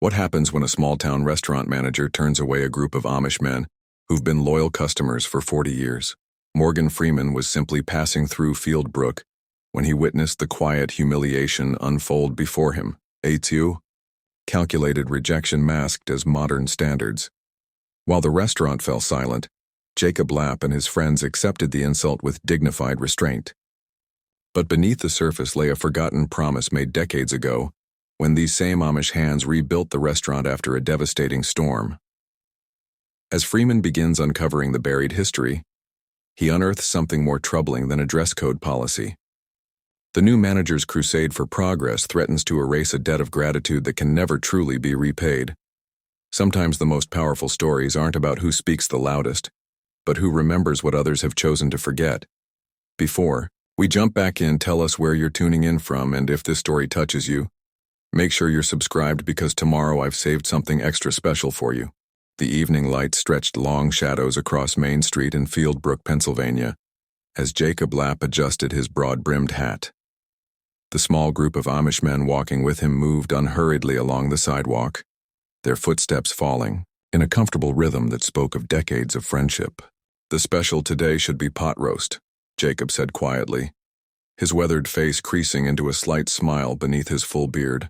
What happens when a small-town restaurant manager turns away a group of Amish men who've been loyal customers for 40 years? Morgan Freeman was simply passing through Fieldbrook when he witnessed the quiet humiliation unfold before him. A2, calculated rejection masked as modern standards. While the restaurant fell silent, Jacob Lapp and his friends accepted the insult with dignified restraint. But beneath the surface lay a forgotten promise made decades ago, when these same Amish hands rebuilt the restaurant after a devastating storm. As Freeman begins uncovering the buried history, he unearths something more troubling than a dress code policy. The new manager's crusade for progress threatens to erase a debt of gratitude that can never truly be repaid. Sometimes the most powerful stories aren't about who speaks the loudest, but who remembers what others have chosen to forget. Before we jump back in, tell us where you're tuning in from, and if this story touches you, make sure you're subscribed because tomorrow I've saved something extra special for you. The evening light stretched long shadows across Main Street in Fieldbrook, Pennsylvania, as Jacob Lapp adjusted his broad-brimmed hat. The small group of Amish men walking with him moved unhurriedly along the sidewalk, their footsteps falling in a comfortable rhythm that spoke of decades of friendship. "The special today should be pot roast," Jacob said quietly, his weathered face creasing into a slight smile beneath his full beard.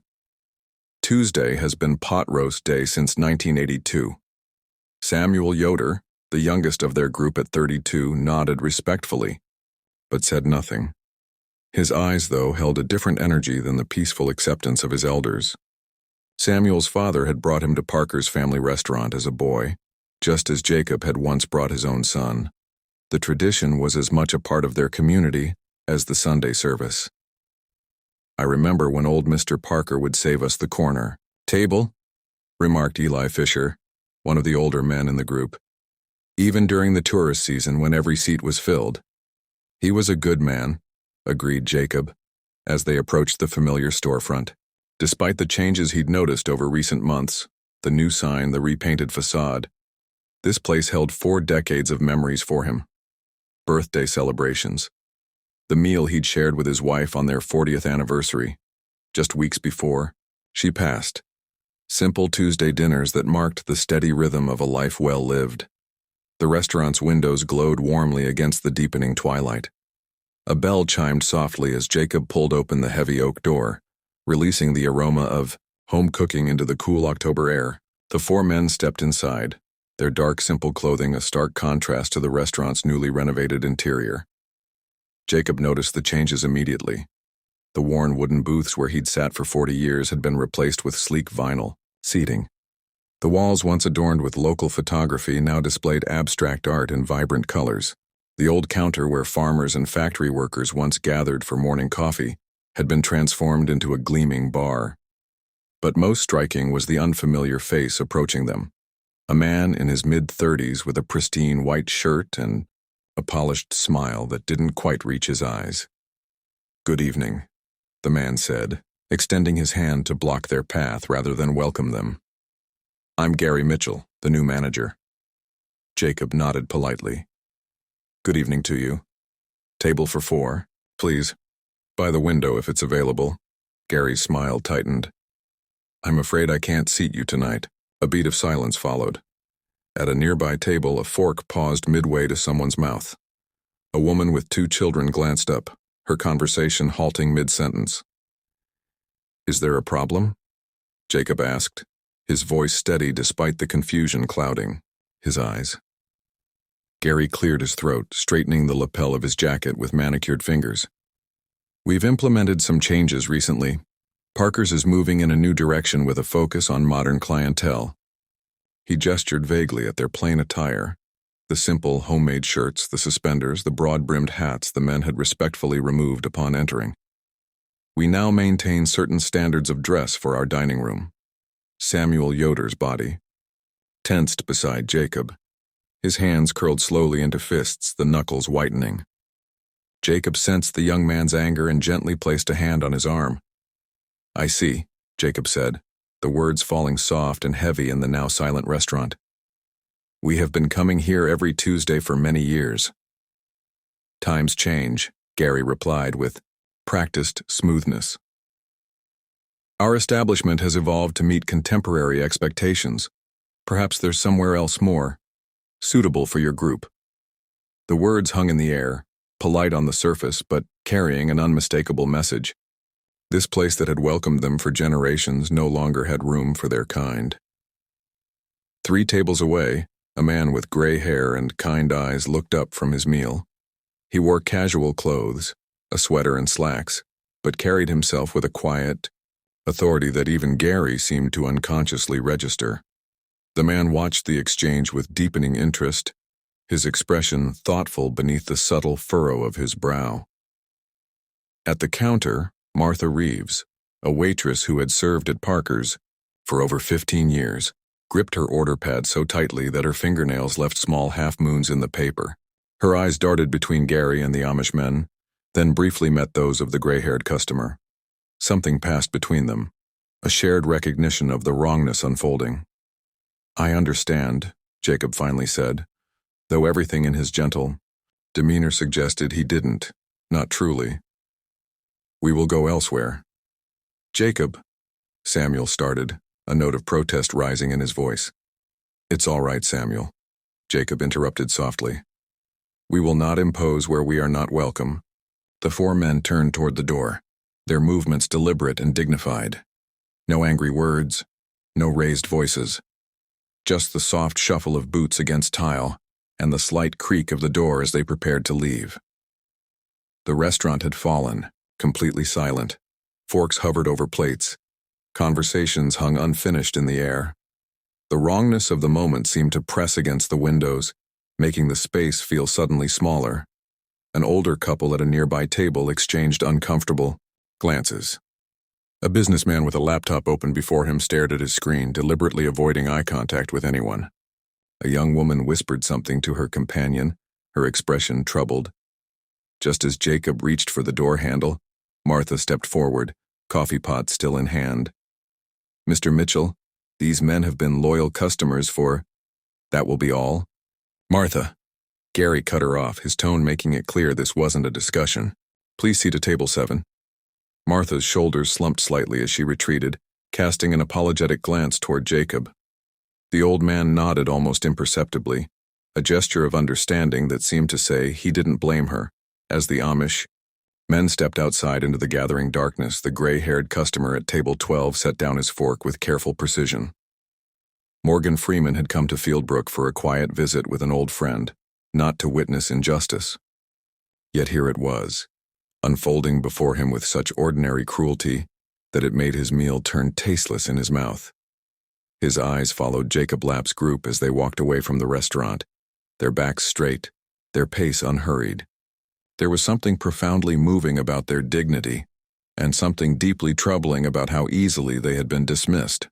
Tuesday has been pot roast day since 1982. Samuel Yoder, the youngest of their group at 32, nodded respectfully, but said nothing. His eyes, though, held a different energy than the peaceful acceptance of his elders. Samuel's father had brought him to Parker's family restaurant as a boy, just as Jacob had once brought his own son. The tradition was as much a part of their community as the Sunday service. "I remember when old Mr. Parker would save us the corner table," remarked Eli Fisher, one of the older men in the group, "even during the tourist season when every seat was filled." "He was a good man," agreed Jacob, as they approached the familiar storefront. Despite the changes he'd noticed over recent months, the new sign, the repainted facade, this place held 4 decades of memories for him. Birthday celebrations, the meal he'd shared with his wife on their 40th anniversary, just weeks before she passed. Simple Tuesday dinners that marked the steady rhythm of a life well lived. The restaurant's windows glowed warmly against the deepening twilight. A bell chimed softly as Jacob pulled open the heavy oak door, releasing the aroma of home cooking into the cool October air. The 4 men stepped inside, their dark, simple clothing a stark contrast to the restaurant's newly renovated interior. Jacob noticed the changes immediately. The worn wooden booths where he'd sat for 40 years had been replaced with sleek vinyl seating. The walls, once adorned with local photography, now displayed abstract art in vibrant colors. The old counter where farmers and factory workers once gathered for morning coffee had been transformed into a gleaming bar. But most striking was the unfamiliar face approaching them. A man in his mid-30s with a pristine white shirt and a polished smile that didn't quite reach his eyes. "Good evening," the man said, extending his hand to block their path rather than welcome them. "I'm Gary Mitchell, the new manager." Jacob nodded politely. "Good evening to you. Table for 4, please. By the window if it's available." Gary's smile tightened. "I'm afraid I can't seat you tonight." A beat of silence followed. At a nearby table, a fork paused midway to someone's mouth. A woman with 2 children glanced up, her conversation halting mid-sentence. "Is there a problem?" Jacob asked, his voice steady despite the confusion clouding his eyes. Gary cleared his throat, straightening the lapel of his jacket with manicured fingers. "We've implemented some changes recently. Parker's is moving in a new direction with a focus on modern clientele." He gestured vaguely at their plain attire, the simple homemade shirts, the suspenders, the broad-brimmed hats the men had respectfully removed upon entering. "We now maintain certain standards of dress for our dining room." Samuel Yoder's body tensed beside Jacob. His hands curled slowly into fists, the knuckles whitening. Jacob sensed the young man's anger and gently placed a hand on his arm. "I see," Jacob said, the words falling soft and heavy in the now silent restaurant. "We have been coming here every Tuesday for many years." "Times change," Gary replied with practiced smoothness. Our establishment has evolved to meet contemporary expectations. Perhaps there's somewhere else more suitable for your group." The words hung in the air, polite on the surface, but carrying an unmistakable message. This place that had welcomed them for generations no longer had room for their kind. 3 tables away, a man with gray hair and kind eyes looked up from his meal. He wore casual clothes, a sweater and slacks, but carried himself with a quiet authority that even Gary seemed to unconsciously register. The man watched the exchange with deepening interest, his expression thoughtful beneath the subtle furrow of his brow. At the counter, Martha Reeves, a waitress who had served at Parker's for over 15 years, gripped her order pad so tightly that her fingernails left small half-moons in the paper. Her eyes darted between Gary and the Amish men, then briefly met those of the gray-haired customer. Something passed between them, a shared recognition of the wrongness unfolding. "I understand," Jacob finally said, though everything in his gentle demeanor suggested he didn't, not truly. "We will go elsewhere." "Jacob," Samuel started, a note of protest rising in his voice. "It's all right, Samuel," Jacob interrupted softly. "We will not impose where we are not welcome." The 4 men turned toward the door, their movements deliberate and dignified. No angry words, no raised voices. Just the soft shuffle of boots against tile and the slight creak of the door as they prepared to leave. The restaurant had fallen, completely silent. Forks hovered over plates. Conversations hung unfinished in the air. The wrongness of the moment seemed to press against the windows, making the space feel suddenly smaller. An older couple at a nearby table exchanged uncomfortable glances. A businessman with a laptop open before him stared at his screen, deliberately avoiding eye contact with anyone. A young woman whispered something to her companion, her expression troubled. Just as Jacob reached for the door handle, Martha stepped forward, coffee pot still in hand. "Mr. Mitchell, these men have been loyal customers for—" "That will be all?" "Martha." Gary cut her off, his tone making it clear this wasn't a discussion. "Please see to table 7. Martha's shoulders slumped slightly as she retreated, casting an apologetic glance toward Jacob. The old man nodded almost imperceptibly, a gesture of understanding that seemed to say he didn't blame her. As the Amish men stepped outside into the gathering darkness, the gray-haired customer at table 12 set down his fork with careful precision. Morgan Freeman had come to Fieldbrook for a quiet visit with an old friend, not to witness injustice. Yet here it was, unfolding before him with such ordinary cruelty that it made his meal turn tasteless in his mouth. His eyes followed Jacob Lapp's group as they walked away from the restaurant, their backs straight, their pace unhurried. There was something profoundly moving about their dignity, and something deeply troubling about how easily they had been dismissed.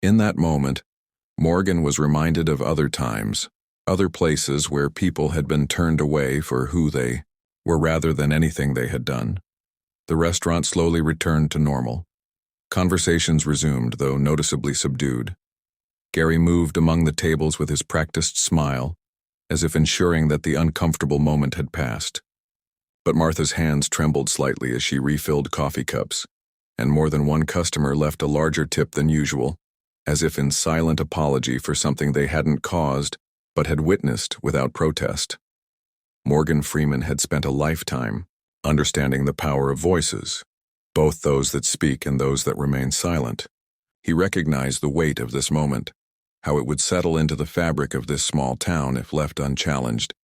In that moment, Morgan was reminded of other times, other places where people had been turned away for who they were rather than anything they had done. The restaurant slowly returned to normal. Conversations resumed, though noticeably subdued. Gary moved among the tables with his practiced smile, as if ensuring that the uncomfortable moment had passed. But Martha's hands trembled slightly as she refilled coffee cups, and more than one customer left a larger tip than usual, as if in silent apology for something they hadn't caused but had witnessed without protest. Morgan Freeman had spent a lifetime understanding the power of voices, both those that speak and those that remain silent. He recognized the weight of this moment, how it would settle into the fabric of this small town if left unchallenged.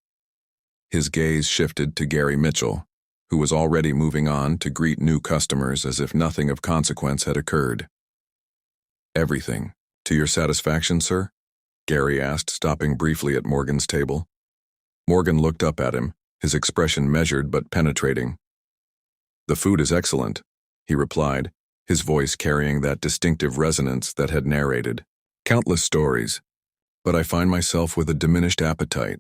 His gaze shifted to Gary Mitchell, who was already moving on to greet new customers as if nothing of consequence had occurred. "Everything, to your satisfaction, sir?" Gary asked, stopping briefly at Morgan's table. Morgan looked up at him, his expression measured but penetrating. "The food is excellent," he replied, his voice carrying that distinctive resonance that had narrated countless stories. "But I find myself with a diminished appetite."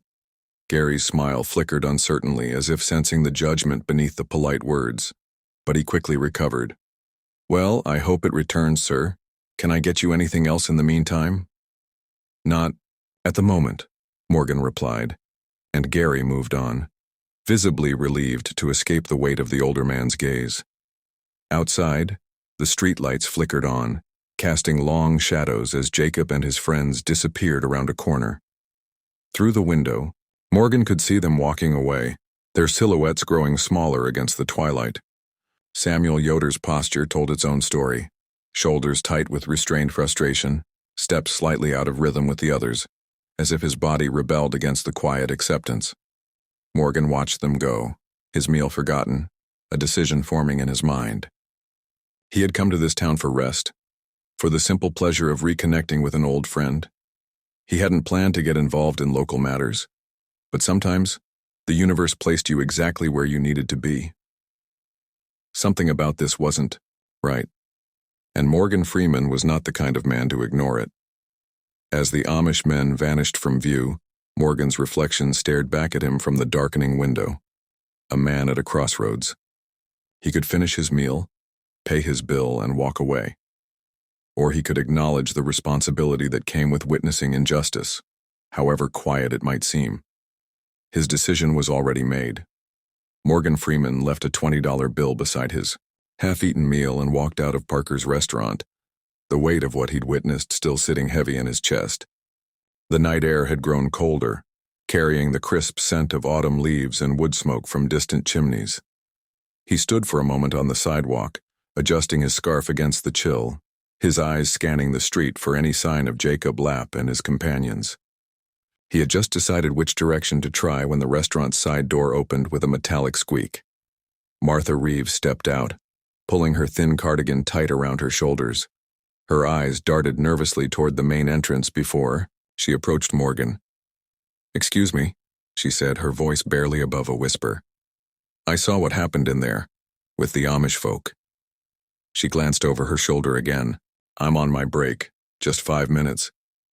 Gary's smile flickered uncertainly, as if sensing the judgment beneath the polite words, but he quickly recovered. "Well, I hope it returns, sir. Can I get you anything else in the meantime?" "Not at the moment," Morgan replied, and Gary moved on, visibly relieved to escape the weight of the older man's gaze. Outside, The streetlights flickered on, casting long shadows as Jacob and his friends disappeared around a corner. Through the window, Morgan could see them walking away, their silhouettes growing smaller against the twilight. Samuel Yoder's posture told its own story, shoulders tight with restrained frustration, steps slightly out of rhythm with the others, as if his body rebelled against the quiet acceptance. Morgan watched them go, his meal forgotten, a decision forming in his mind. He had come to this town for rest, for the simple pleasure of reconnecting with an old friend. He hadn't planned to get involved in local matters, but sometimes the universe placed you exactly where you needed to be. Something about this wasn't right, and Morgan Freeman was not the kind of man to ignore it. As the Amish men vanished from view, Morgan's reflection stared back at him from the darkening window. A man at a crossroads. He could finish his meal, pay his bill, and walk away. Or he could acknowledge the responsibility that came with witnessing injustice, however quiet it might seem. His decision was already made. Morgan Freeman left a $20 bill beside his half-eaten meal and walked out of Parker's restaurant, the weight of what he'd witnessed still sitting heavy in his chest. The night air had grown colder, carrying the crisp scent of autumn leaves and wood smoke from distant chimneys. He stood for a moment on the sidewalk, adjusting his scarf against the chill, his eyes scanning the street for any sign of Jacob Lapp and his companions. He had just decided which direction to try when the restaurant's side door opened with a metallic squeak. Martha Reeves stepped out, pulling her thin cardigan tight around her shoulders. Her eyes darted nervously toward the main entrance before she approached Morgan. "Excuse me," she said, her voice barely above a whisper. "I saw what happened in there, with the Amish folk." She glanced over her shoulder again. "I'm on my break, just 5 minutes,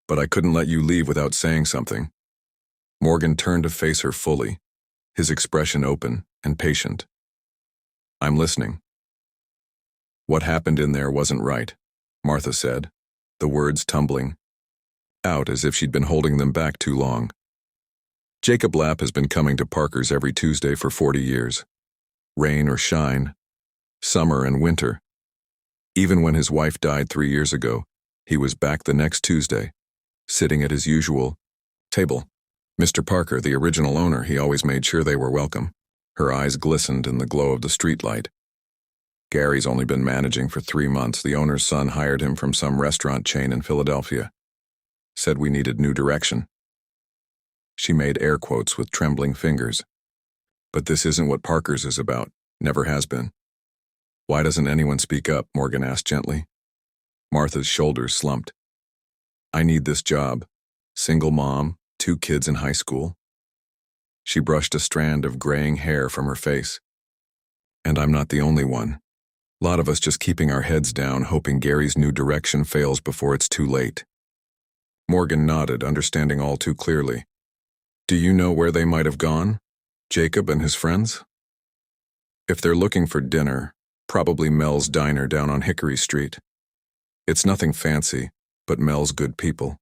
but I couldn't let you leave without saying something." Morgan turned to face her fully, his expression open and patient. "I'm listening." "What happened in there wasn't right," Martha said, the words tumbling out as if she'd been holding them back too long. "Jacob Lapp has been coming to Parker's every Tuesday for 40 years. Rain or shine, summer and winter. Even when his wife died 3 years ago, he was back the next Tuesday, sitting at his usual table. Mr. Parker, the original owner, he always made sure they were welcome." Her eyes glistened in the glow of the streetlight. "Gary's only been managing for 3 months. The owner's son hired him from some restaurant chain in Philadelphia. Said we needed new direction." She made air quotes with trembling fingers. "But this isn't what Parker's is about. Never has been." "Why doesn't anyone speak up?" Morgan asked gently. Martha's shoulders slumped. "I need this job. Single mom, 2 kids in high school." She brushed a strand of graying hair from her face. "And I'm not the only one. A lot of us just keeping our heads down, hoping Gary's new direction fails before it's too late." Morgan nodded, understanding all too clearly. "Do you know where they might have gone? Jacob and his friends?" "If they're looking for dinner, probably Mel's Diner down on Hickory Street. It's nothing fancy, but Mel's good people."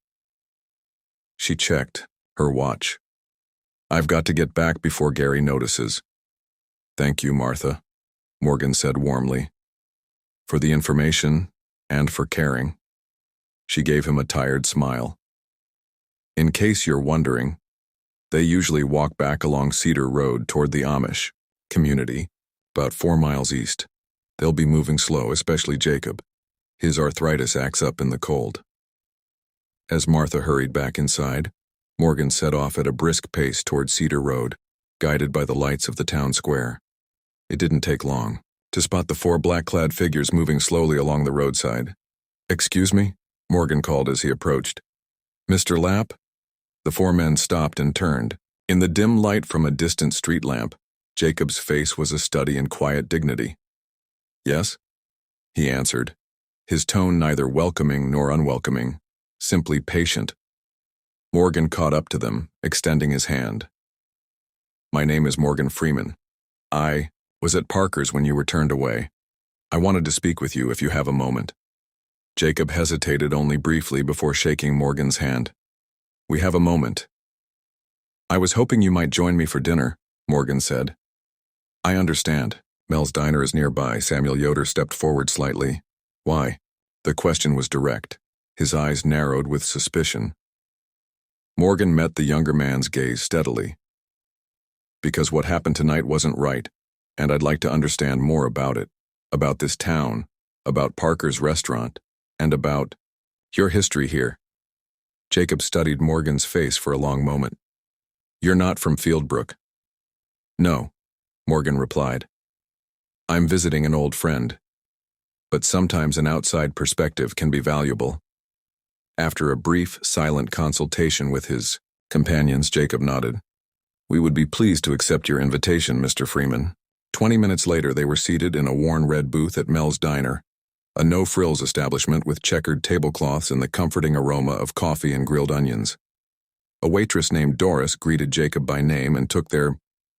She checked her watch. "I've got to get back before Gary notices." "Thank you, Martha," Morgan said warmly. "For the information and for caring." She gave him a tired smile. "In case you're wondering, they usually walk back along Cedar Road toward the Amish community, about 4 miles east. They'll be moving slow, especially Jacob. His arthritis acts up in the cold." As Martha hurried back inside, Morgan set off at a brisk pace toward Cedar Road, guided by the lights of the town square. It didn't take long to spot the 4 black-clad figures moving slowly along the roadside. "Excuse me?" Morgan called as he approached. "Mr. Lapp?" The 4 men stopped and turned. In the dim light from a distant street lamp, Jacob's face was a study in quiet dignity. "Yes?" he answered, his tone neither welcoming nor unwelcoming, simply patient. Morgan caught up to them, extending his hand. "My name is Morgan Freeman. I was at Parker's when you were turned away. I wanted to speak with you if you have a moment." Jacob hesitated only briefly before shaking Morgan's hand. "We have a moment." "I was hoping you might join me for dinner," Morgan said. "I understand. Mel's Diner is nearby." Samuel Yoder stepped forward slightly, Why? The question was direct. His eyes narrowed with suspicion. Morgan met the younger man's gaze steadily. Because what happened tonight wasn't right, and I'd like to understand more about it, about this town, about Parker's restaurant, and about your history here. Jacob studied Morgan's face for a long moment. You're not from Fieldbrook. No, Morgan replied. I'm visiting an old friend. But sometimes an outside perspective can be valuable. After a brief, silent consultation with his companions, Jacob nodded. We would be pleased to accept your invitation, Mr. Freeman. 20 minutes later, they were seated in a worn red booth at Mel's Diner, a no-frills establishment with checkered tablecloths and the comforting aroma of coffee and grilled onions. A waitress named Doris greeted Jacob by name and took their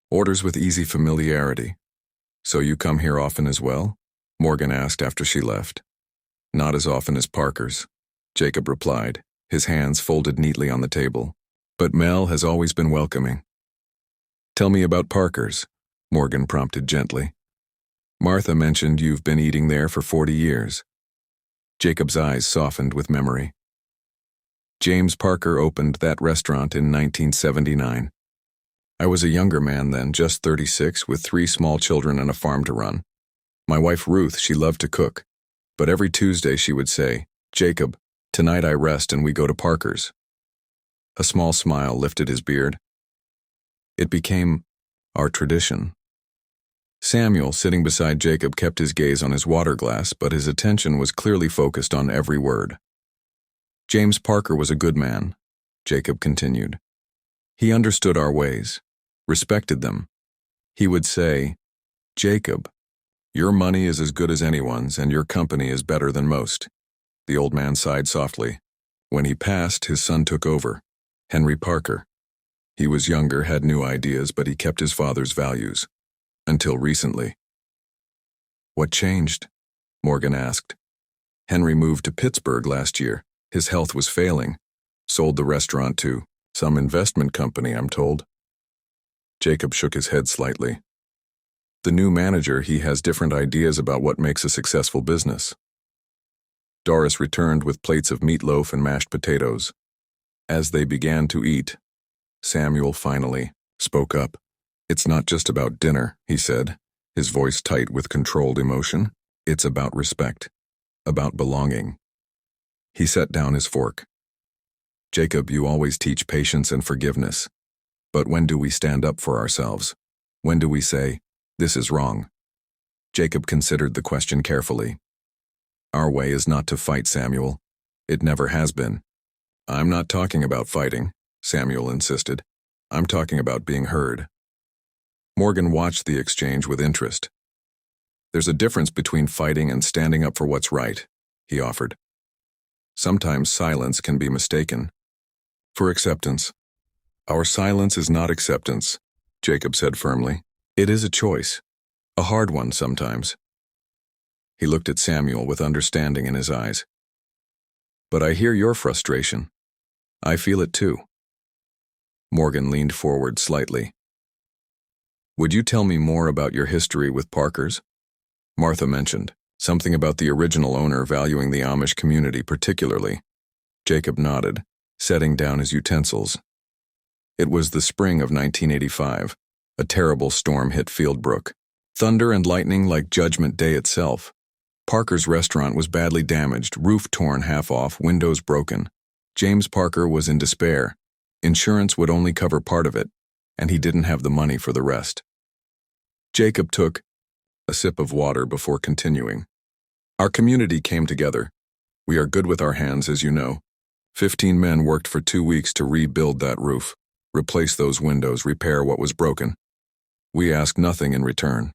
orders with easy familiarity. So you come here often as well? Morgan asked after she left. Not as often as Parker's, Jacob replied, his hands folded neatly on the table. But Mel has always been welcoming. Tell me about Parker's, Morgan prompted gently. Martha mentioned you've been eating there for 40 years. Jacob's eyes softened with memory. James Parker opened that restaurant in 1979. I was a younger man then, just 36, with 3 small children and a farm to run. My wife Ruth, she loved to cook, but every Tuesday she would say, Jacob, tonight I rest and we go to Parker's. A small smile lifted his beard. It became our tradition. Samuel, sitting beside Jacob, kept his gaze on his water glass, but his attention was clearly focused on every word. James Parker was a good man, Jacob continued. He understood our ways, respected them. He would say, Jacob, your money is as good as anyone's, and your company is better than most. The old man sighed softly. When he passed, his son took over, Henry Parker. He was younger, had new ideas, but he kept his father's values. Until recently. What changed? Morgan asked. Henry moved to Pittsburgh last year. His health was failing. Sold the restaurant to some investment company, I'm told. Jacob shook his head slightly. The new manager, he has different ideas about what makes a successful business. Doris returned with plates of meatloaf and mashed potatoes. As they began to eat, Samuel finally spoke up. It's not just about dinner, he said, his voice tight with controlled emotion. It's about respect, about belonging. He set down his fork. Jacob, you always teach patience and forgiveness. But when do we stand up for ourselves? When do we say, this is wrong? Jacob considered the question carefully. Our way is not to fight, Samuel. It never has been. I'm not talking about fighting, Samuel insisted. I'm talking about being heard. Morgan watched the exchange with interest. There's a difference between fighting and standing up for what's right, he offered. Sometimes silence can be mistaken for acceptance. Our silence is not acceptance, Jacob said firmly. It is a choice, a hard one sometimes. He looked at Samuel with understanding in his eyes. But I hear your frustration. I feel it too. Morgan leaned forward slightly. Would you tell me more about your history with Parker's? Martha mentioned something about the original owner valuing the Amish community particularly. Jacob nodded, setting down his utensils. It was the spring of 1985. A terrible storm hit Fieldbrook. Thunder and lightning like Judgment Day itself. Parker's restaurant was badly damaged, roof torn half off, windows broken. James Parker was in despair. Insurance would only cover part of it, and he didn't have the money for the rest. Jacob took a sip of water before continuing. Our community came together. We are good with our hands, as you know. 15 men worked for 2 weeks to rebuild that roof, replace those windows, repair what was broken. We asked nothing in return.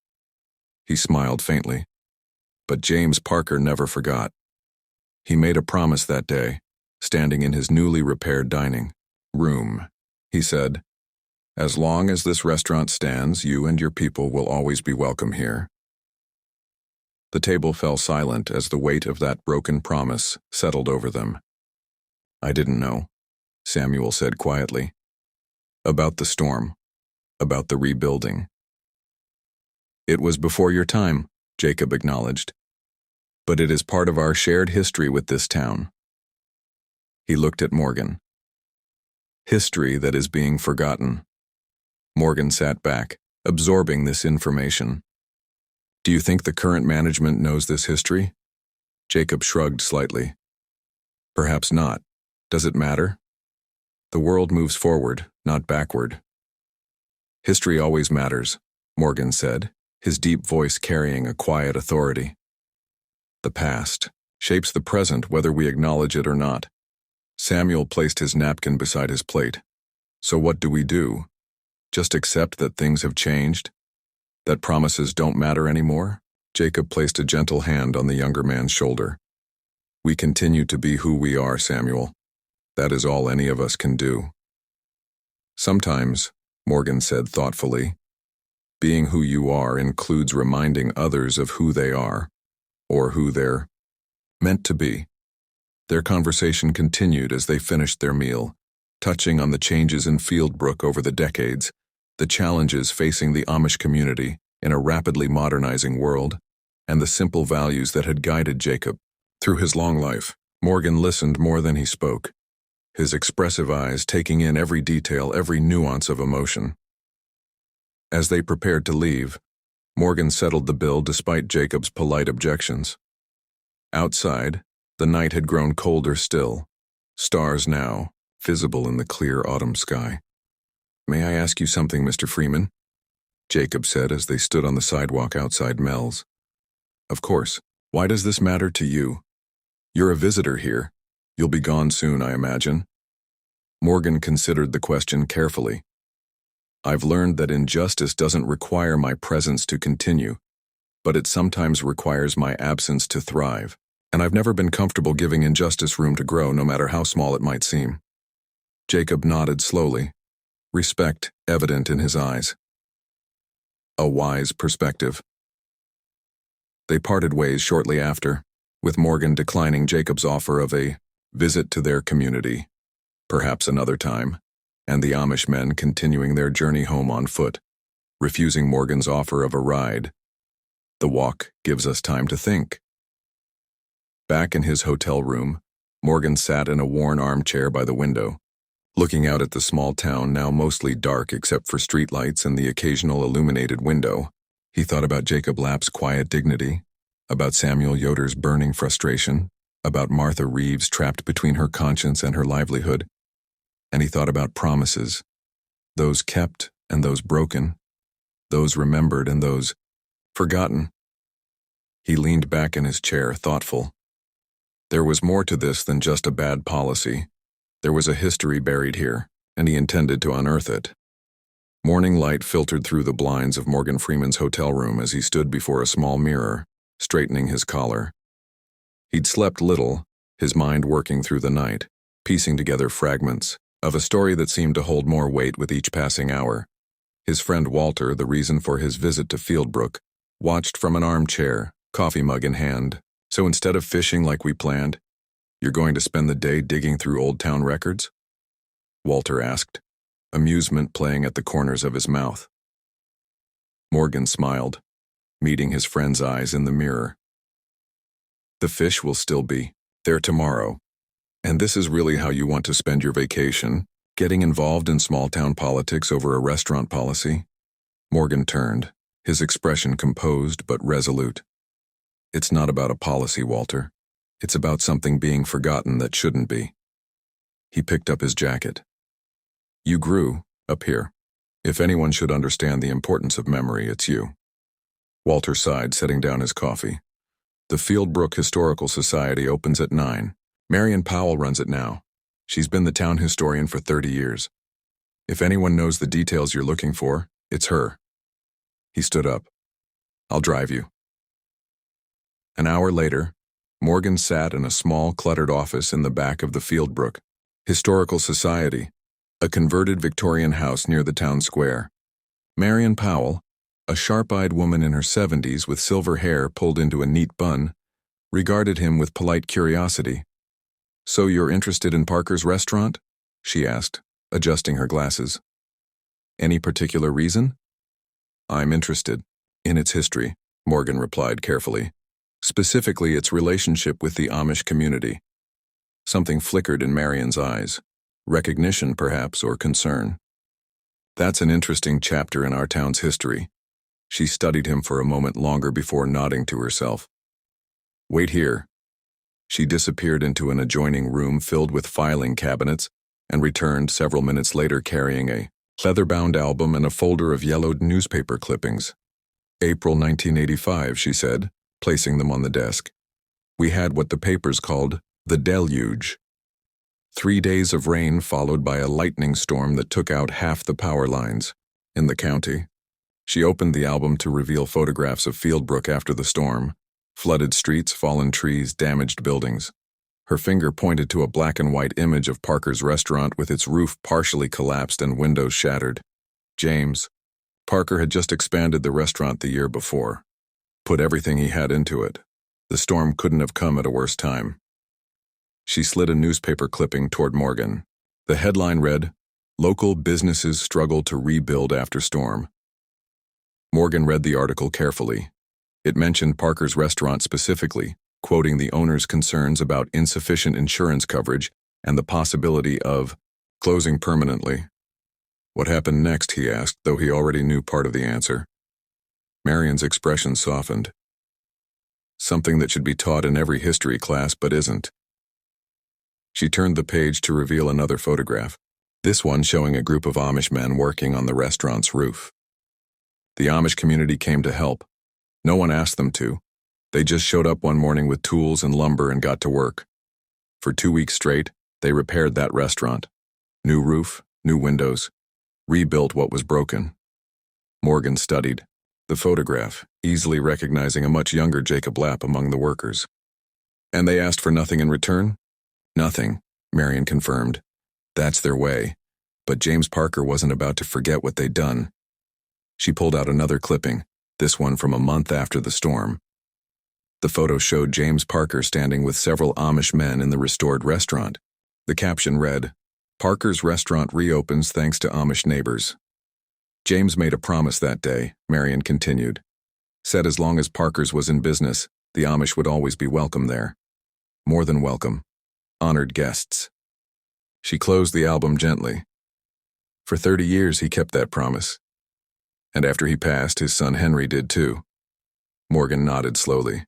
He smiled faintly. But James Parker never forgot. He made a promise that day, standing in his newly repaired dining room. He said, as long as this restaurant stands, you and your people will always be welcome here. The table fell silent as the weight of that broken promise settled over them. I didn't know, Samuel said quietly. About the storm, about the rebuilding. It was before your time, Jacob acknowledged. but it is part of our shared history with this town. He looked at Morgan. History that is being forgotten. Morgan sat back, absorbing this information. Do you think the current management knows this history? Jacob shrugged slightly. Perhaps not. Does it matter? The world moves forward, not backward. History always matters, Morgan said, his deep voice carrying a quiet authority. The past shapes the present whether we acknowledge it or not. Samuel placed his napkin beside his plate. So what do we do? Just accept that things have changed? That promises don't matter anymore? Jacob placed a gentle hand on the younger man's shoulder. We continue to be who we are, Samuel. That is all any of us can do. Sometimes, Morgan said thoughtfully, being who you are includes reminding others of who they are, or who they're meant to be. Their conversation continued as they finished their meal, touching on the changes in Fieldbrook over the decades, the challenges facing the Amish community in a rapidly modernizing world, and the simple values that had guided Jacob through his long life. Morgan listened more than he spoke, his expressive eyes taking in every detail, every nuance of emotion. As they prepared to leave, Morgan settled the bill despite Jacob's polite objections. Outside, the night had grown colder still, stars now visible in the clear autumn sky. May I ask you something, Mr. Freeman? Jacob said as they stood on the sidewalk outside Mel's. Of course. Why does this matter to you? You're a visitor here. You'll be gone soon, I imagine. Morgan considered the question carefully. I've learned that injustice doesn't require my presence to continue, but it sometimes requires my absence to thrive, and I've never been comfortable giving injustice room to grow, no matter how small it might seem. Jacob nodded slowly, respect evident in his eyes. A wise perspective. They parted ways shortly after, with Morgan declining Jacob's offer of a visit to their community, perhaps another time, and the Amish men continuing their journey home on foot, refusing Morgan's offer of a ride. The walk gives us time to think. Back in his hotel room, Morgan sat in a worn armchair by the window, looking out at the small town now mostly dark except for streetlights and the occasional illuminated window. He thought about Jacob Lapp's quiet dignity, about Samuel Yoder's burning frustration, about Martha Reeves trapped between her conscience and her livelihood, and he thought about promises, those kept and those broken, those remembered and those forgotten. He leaned back in his chair, thoughtful. There was more to this than just a bad policy. There was a history buried here, and he intended to unearth it. Morning light filtered through the blinds of Morgan Freeman's hotel room as he stood before a small mirror, straightening his collar. He'd slept little, his mind working through the night, piecing together fragments of a story that seemed to hold more weight with each passing hour. His friend Walter, the reason for his visit to Fieldbrook, watched from an armchair, coffee mug in hand. So instead of fishing like we planned, you're going to spend the day digging through old town records? Walter asked, amusement playing at the corners of his mouth. Morgan smiled, meeting his friend's eyes in the mirror. The fish will still be there tomorrow. And this is really how you want to spend your vacation, getting involved in small-town politics over a restaurant policy? Morgan turned, his expression composed but resolute. It's not about a policy, Walter. It's about something being forgotten that shouldn't be. He picked up his jacket. You grew up here. If anyone should understand the importance of memory, it's you. Walter sighed, setting down his coffee. The Fieldbrook Historical Society opens at 9. Marion Powell runs it now. She's been the town historian for 30 years. If anyone knows the details you're looking for, it's her. He stood up. I'll drive you. An hour later, Morgan sat in a small, cluttered office in the back of the Fieldbrook Historical Society, a converted Victorian house near the town square. Marion Powell, a sharp-eyed woman in her 70s with silver hair pulled into a neat bun, regarded him with polite curiosity. So you're interested in Parker's restaurant? She asked, adjusting her glasses. Any particular reason? I'm interested in its history, Morgan replied carefully. specifically its relationship with the Amish community. Something flickered in Marion's eyes. Recognition, perhaps, or concern. That's an interesting chapter in our town's history. She studied him for a moment longer before nodding to herself. Wait here. She disappeared into an adjoining room filled with filing cabinets and returned several minutes later carrying a leather-bound album and a folder of yellowed newspaper clippings. April 1985, she said, placing them on the desk. We had what the papers called the deluge. 3 days of rain followed by a lightning storm that took out half the power lines in the county. She opened the album to reveal photographs of Fieldbrook after the storm. Flooded streets, fallen trees, damaged buildings. Her finger pointed to a black and white image of Parker's restaurant with its roof partially collapsed and windows shattered. James. Parker had just expanded the restaurant the year before. Put everything he had into it. The storm couldn't have come at a worse time. She slid a newspaper clipping toward Morgan. The headline read, "Local businesses struggle to rebuild after storm." Morgan read the article carefully. It mentioned Parker's restaurant specifically, quoting the owner's concerns about insufficient insurance coverage and the possibility of closing permanently. What happened next, he asked, though he already knew part of the answer. Marion's expression softened. Something that should be taught in every history class but isn't. She turned the page to reveal another photograph, this one showing a group of Amish men working on the restaurant's roof. The Amish community came to help. No one asked them to. They just showed up one morning with tools and lumber and got to work. For 2 weeks straight, they repaired that restaurant. New roof, new windows, rebuilt what was broken. Morgan studied the photograph, easily recognizing a much younger Jacob Lapp among the workers. And they asked for nothing in return? Nothing, Marion confirmed. That's their way. But James Parker wasn't about to forget what they'd done. She pulled out another clipping, this one from a month after the storm. The photo showed James Parker standing with several Amish men in the restored restaurant. The caption read, "Parker's restaurant reopens thanks to Amish neighbors." James made a promise that day, Marion continued. Said as long as Parker's was in business, the Amish would always be welcome there. More than welcome. Honored guests. She closed the album gently. For 30 years he kept that promise. And after he passed, his son Henry did too. Morgan nodded slowly.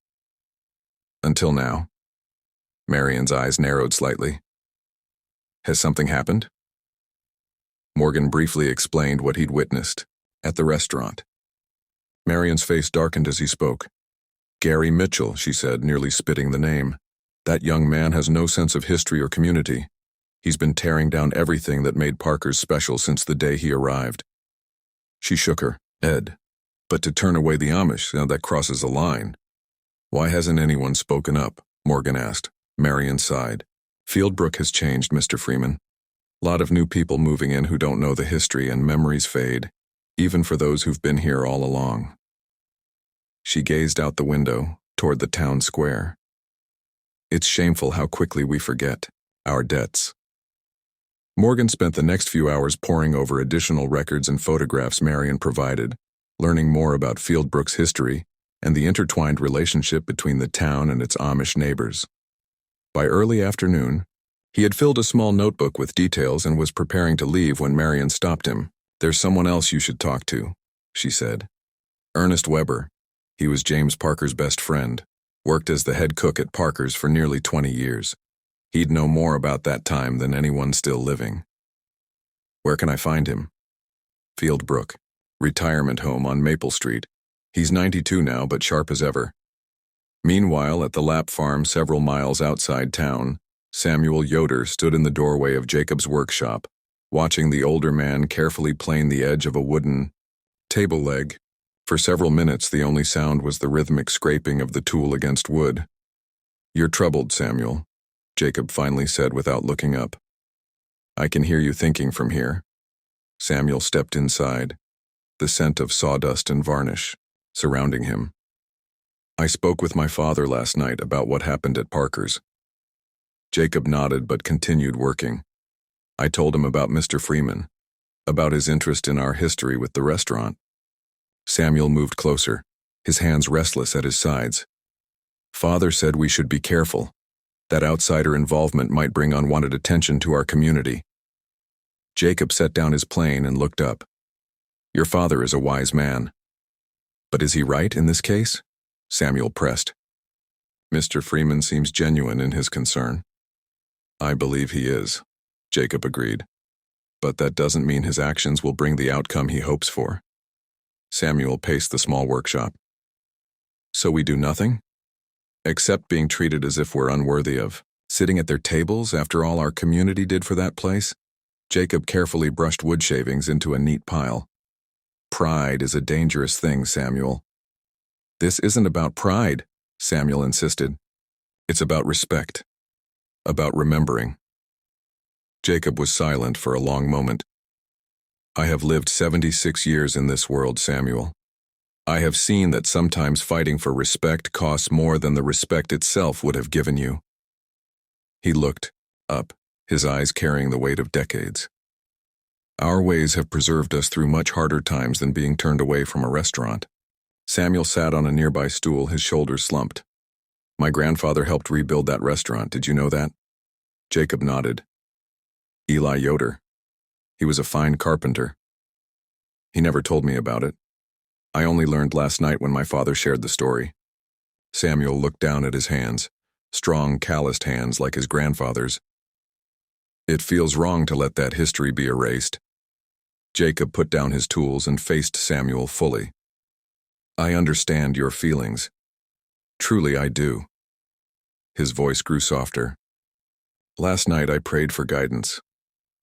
Until now. Marion's eyes narrowed slightly. Has something happened? Morgan briefly explained what he'd witnessed at the restaurant. Marion's face darkened as he spoke. Gary Mitchell, she said, nearly spitting the name. That young man has no sense of history or community. He's been tearing down everything that made Parker's special since the day he arrived. She shook her head. But to turn away the Amish, now that crosses a line. Why hasn't anyone spoken up? Morgan asked. Marion sighed. Fieldbrook has changed, Mr. Freeman. Lot of new people moving in who don't know the history and memories fade, even for those who've been here all along. She gazed out the window, toward the town square. It's shameful how quickly we forget our debts. Morgan spent the next few hours poring over additional records and photographs Marion provided, learning more about Fieldbrook's history and the intertwined relationship between the town and its Amish neighbors. By early afternoon, he had filled a small notebook with details and was preparing to leave when Marion stopped him. There's someone else you should talk to, she said. Ernest Weber. He was James Parker's best friend, worked as the head cook at Parker's for nearly 20 years. He'd know more about that time than anyone still living. Where can I find him? Fieldbrook, retirement home on Maple Street. He's 92 now, but sharp as ever. Meanwhile, at the Lapp farm several miles outside town, Samuel Yoder stood in the doorway of Jacob's workshop, watching the older man carefully plane the edge of a wooden table leg. For several minutes, the only sound was the rhythmic scraping of the tool against wood. You're troubled, Samuel, Jacob finally said without looking up. I can hear you thinking from here. Samuel stepped inside, the scent of sawdust and varnish surrounding him. I spoke with my father last night about what happened at Parker's. Jacob nodded but continued working. I told him about Mr. Freeman, about his interest in our history with the restaurant. Samuel moved closer, his hands restless at his sides. Father said we should be careful. That outsider involvement might bring unwanted attention to our community. Jacob set down his plane and looked up. Your father is a wise man. But is he right in this case? Samuel pressed. Mr. Freeman seems genuine in his concern. I believe he is, Jacob agreed. But that doesn't mean his actions will bring the outcome he hopes for. Samuel paced the small workshop. So we do nothing? Except being treated as if we're unworthy of sitting at their tables after all our community did for that place? Jacob carefully brushed wood shavings into a neat pile. Pride is a dangerous thing, Samuel. This isn't about pride, Samuel insisted. It's about respect. About remembering. Jacob was silent for a long moment. I have lived 76 years in this world, Samuel. I have seen that sometimes fighting for respect costs more than the respect itself would have given you. He looked up, his eyes carrying the weight of decades. Our ways have preserved us through much harder times than being turned away from a restaurant. Samuel sat on a nearby stool, his shoulders slumped. My grandfather helped rebuild that restaurant, did you know that? Jacob nodded. Eli Yoder. He was a fine carpenter. He never told me about it. I only learned last night when my father shared the story. Samuel looked down at his hands, strong, calloused hands like his grandfather's. It feels wrong to let that history be erased. Jacob put down his tools and faced Samuel fully. I understand your feelings. Truly I do. His voice grew softer. Last night I prayed for guidance.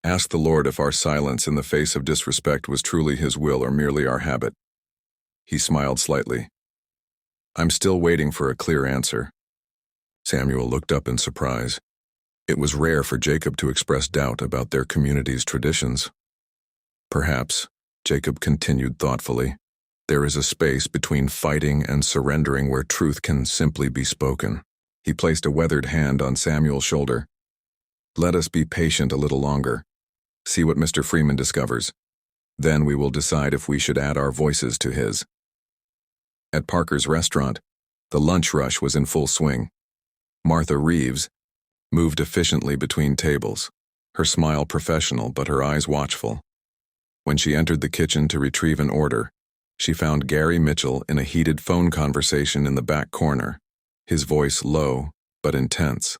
Asked the Lord if our silence in the face of disrespect was truly His will or merely our habit. He smiled slightly. I'm still waiting for a clear answer. Samuel looked up in surprise. It was rare for Jacob to express doubt about their community's traditions. Perhaps, Jacob continued thoughtfully, there is a space between fighting and surrendering where truth can simply be spoken. He placed a weathered hand on Samuel's shoulder. Let us be patient a little longer. See what Mr. Freeman discovers. Then we will decide if we should add our voices to his. At Parker's restaurant, the lunch rush was in full swing. Martha Reeves moved efficiently between tables, her smile professional but her eyes watchful. When she entered the kitchen to retrieve an order, she found Gary Mitchell in a heated phone conversation in the back corner, his voice low but intense.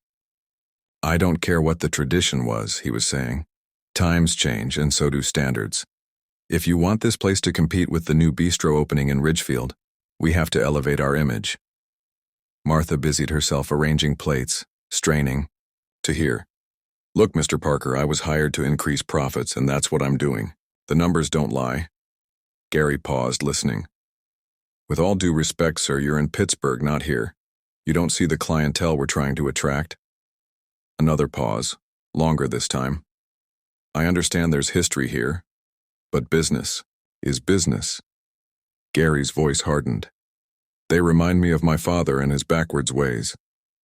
I don't care what the tradition was, he was saying. Times change and so do standards. If you want this place to compete with the new bistro opening in Ridgefield, we have to elevate our image. Martha busied herself arranging plates, straining to hear. Look, Mr. Parker, I was hired to increase profits, and that's what I'm doing. The numbers don't lie. Gary paused, listening. With all due respect, sir, you're in Pittsburgh, not here. You don't see the clientele we're trying to attract. Another pause, longer this time. I understand there's history here, but business is business. Gary's voice hardened. They remind me of my father and his backwards ways,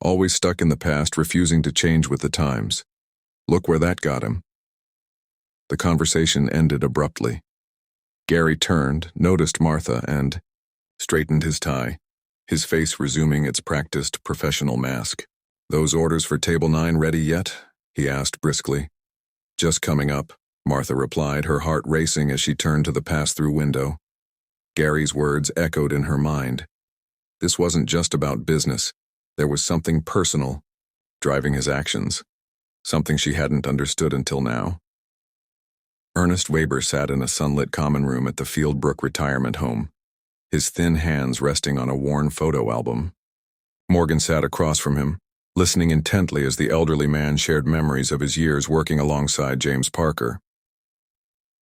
always stuck in the past, refusing to change with the times. Look where that got him. The conversation ended abruptly. Gary turned, noticed Martha, and straightened his tie, his face resuming its practiced professional mask. Those orders for table 9 ready yet? He asked briskly. Just coming up, Martha replied, her heart racing as she turned to the pass-through window. Gary's words echoed in her mind. This wasn't just about business. There was something personal driving his actions, something she hadn't understood until now. Ernest Weber sat in a sunlit common room at the Fieldbrook retirement home, his thin hands resting on a worn photo album. Morgan sat across from him, listening intently as the elderly man shared memories of his years working alongside James Parker.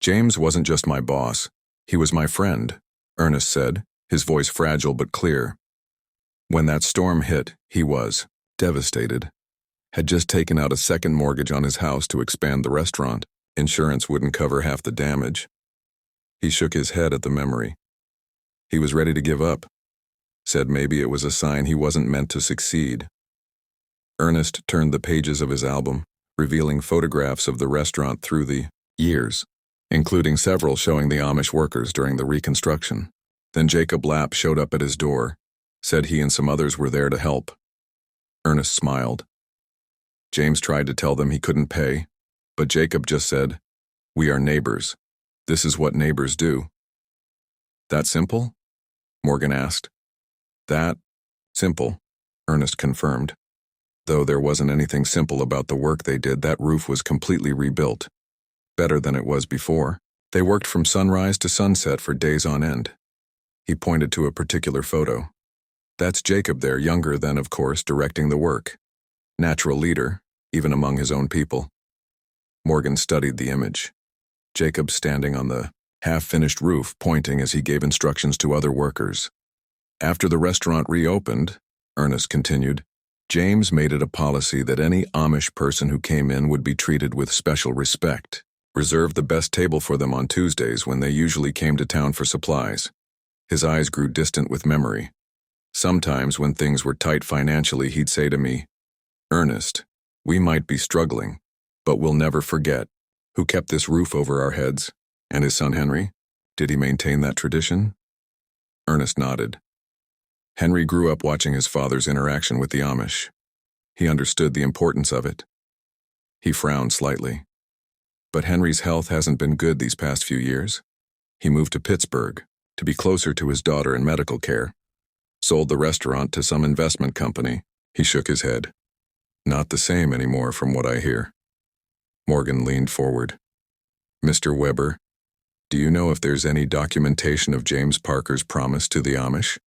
James wasn't just my boss, he was my friend, Ernest said, his voice fragile but clear. When that storm hit, he was devastated. Had just taken out a second mortgage on his house to expand the restaurant. Insurance wouldn't cover half the damage. He shook his head at the memory. He was ready to give up. Said maybe it was a sign he wasn't meant to succeed. Ernest turned the pages of his album, revealing photographs of the restaurant through the years, including several showing the Amish workers during the reconstruction. Then Jacob Lapp showed up at his door, Said he and some others were there to help. Ernest smiled. James tried to tell them he couldn't pay, but Jacob just said, "We are neighbors. This is what neighbors do." "That simple?" Morgan asked. "That simple," Ernest confirmed. Though there wasn't anything simple about the work they did, that roof was completely rebuilt. Better than it was before. They worked from sunrise to sunset for days on end. He pointed to a particular photo. "That's Jacob there, younger than, of course, directing the work. Natural leader, even among his own people." Morgan studied the image. Jacob standing on the half-finished roof, pointing as he gave instructions to other workers. "After the restaurant reopened," Ernest continued, "James made it a policy that any Amish person who came in would be treated with special respect. Reserved the best table for them on Tuesdays when they usually came to town for supplies." His eyes grew distant with memory. "Sometimes when things were tight financially, he'd say to me, 'Ernest, we might be struggling, but we'll never forget who kept this roof over our heads.'" "And his son Henry? Did he maintain that tradition?" Ernest nodded. Henry grew up watching his father's interaction with the Amish. He understood the importance of it. He frowned slightly. "But Henry's health hasn't been good these past few years. He moved to Pittsburgh to be closer to his daughter in medical care. Sold the restaurant to some investment company." He shook his head. "Not the same anymore from what I hear." Morgan leaned forward. "Mr. Weber, do you know if there's any documentation of James Parker's promise to the Amish?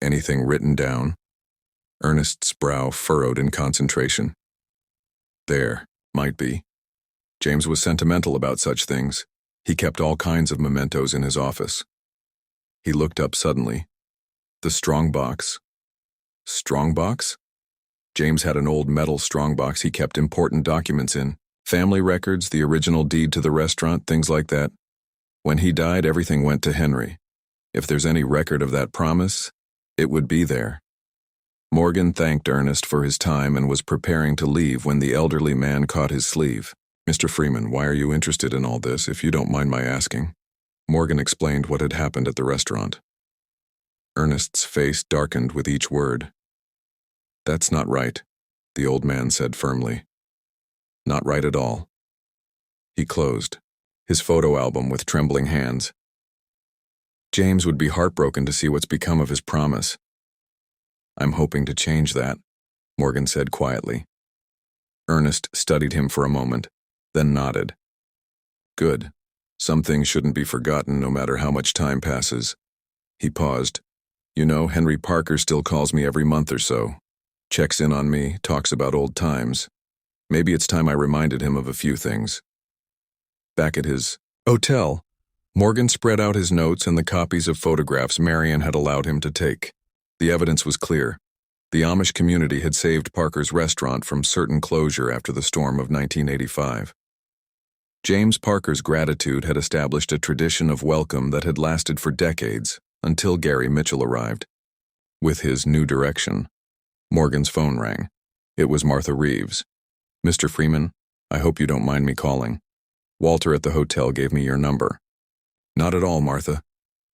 Anything written down?" Ernest's brow furrowed in concentration. "There, might be. James was sentimental about such things. He kept all kinds of mementos in his office." He looked up suddenly. "The strongbox." "Strongbox?" James had an old metal strongbox he kept important documents in. Family records, the original deed to the restaurant, things like that. When he died, everything went to Henry. If there's any record of that promise, it would be there. Morgan thanked Ernest for his time and was preparing to leave when the elderly man caught his sleeve. "Mr. Freeman, why are you interested in all this, if you don't mind my asking?" Morgan explained what had happened at the restaurant. Ernest's face darkened with each word. "That's not right," the old man said firmly. "Not right at all." He closed his photo album with trembling hands. James would be heartbroken to see what's become of his promise. "I'm hoping to change that," Morgan said quietly. Ernest studied him for a moment, then nodded. "Good. Some things shouldn't be forgotten no matter how much time passes." He paused. "You know, Henry Parker still calls me every month or so. Checks in on me, talks about old times. Maybe it's time I reminded him of a few things." Back at his hotel, Morgan spread out his notes and the copies of photographs Marion had allowed him to take. The evidence was clear. The Amish community had saved Parker's restaurant from certain closure after the storm of 1985. James Parker's gratitude had established a tradition of welcome that had lasted for decades, until Gary Mitchell arrived. With his new direction, Morgan's phone rang. It was Martha Reeves. "Mr. Freeman, I hope you don't mind me calling. Walter at the hotel gave me your number." "Not at all, Martha.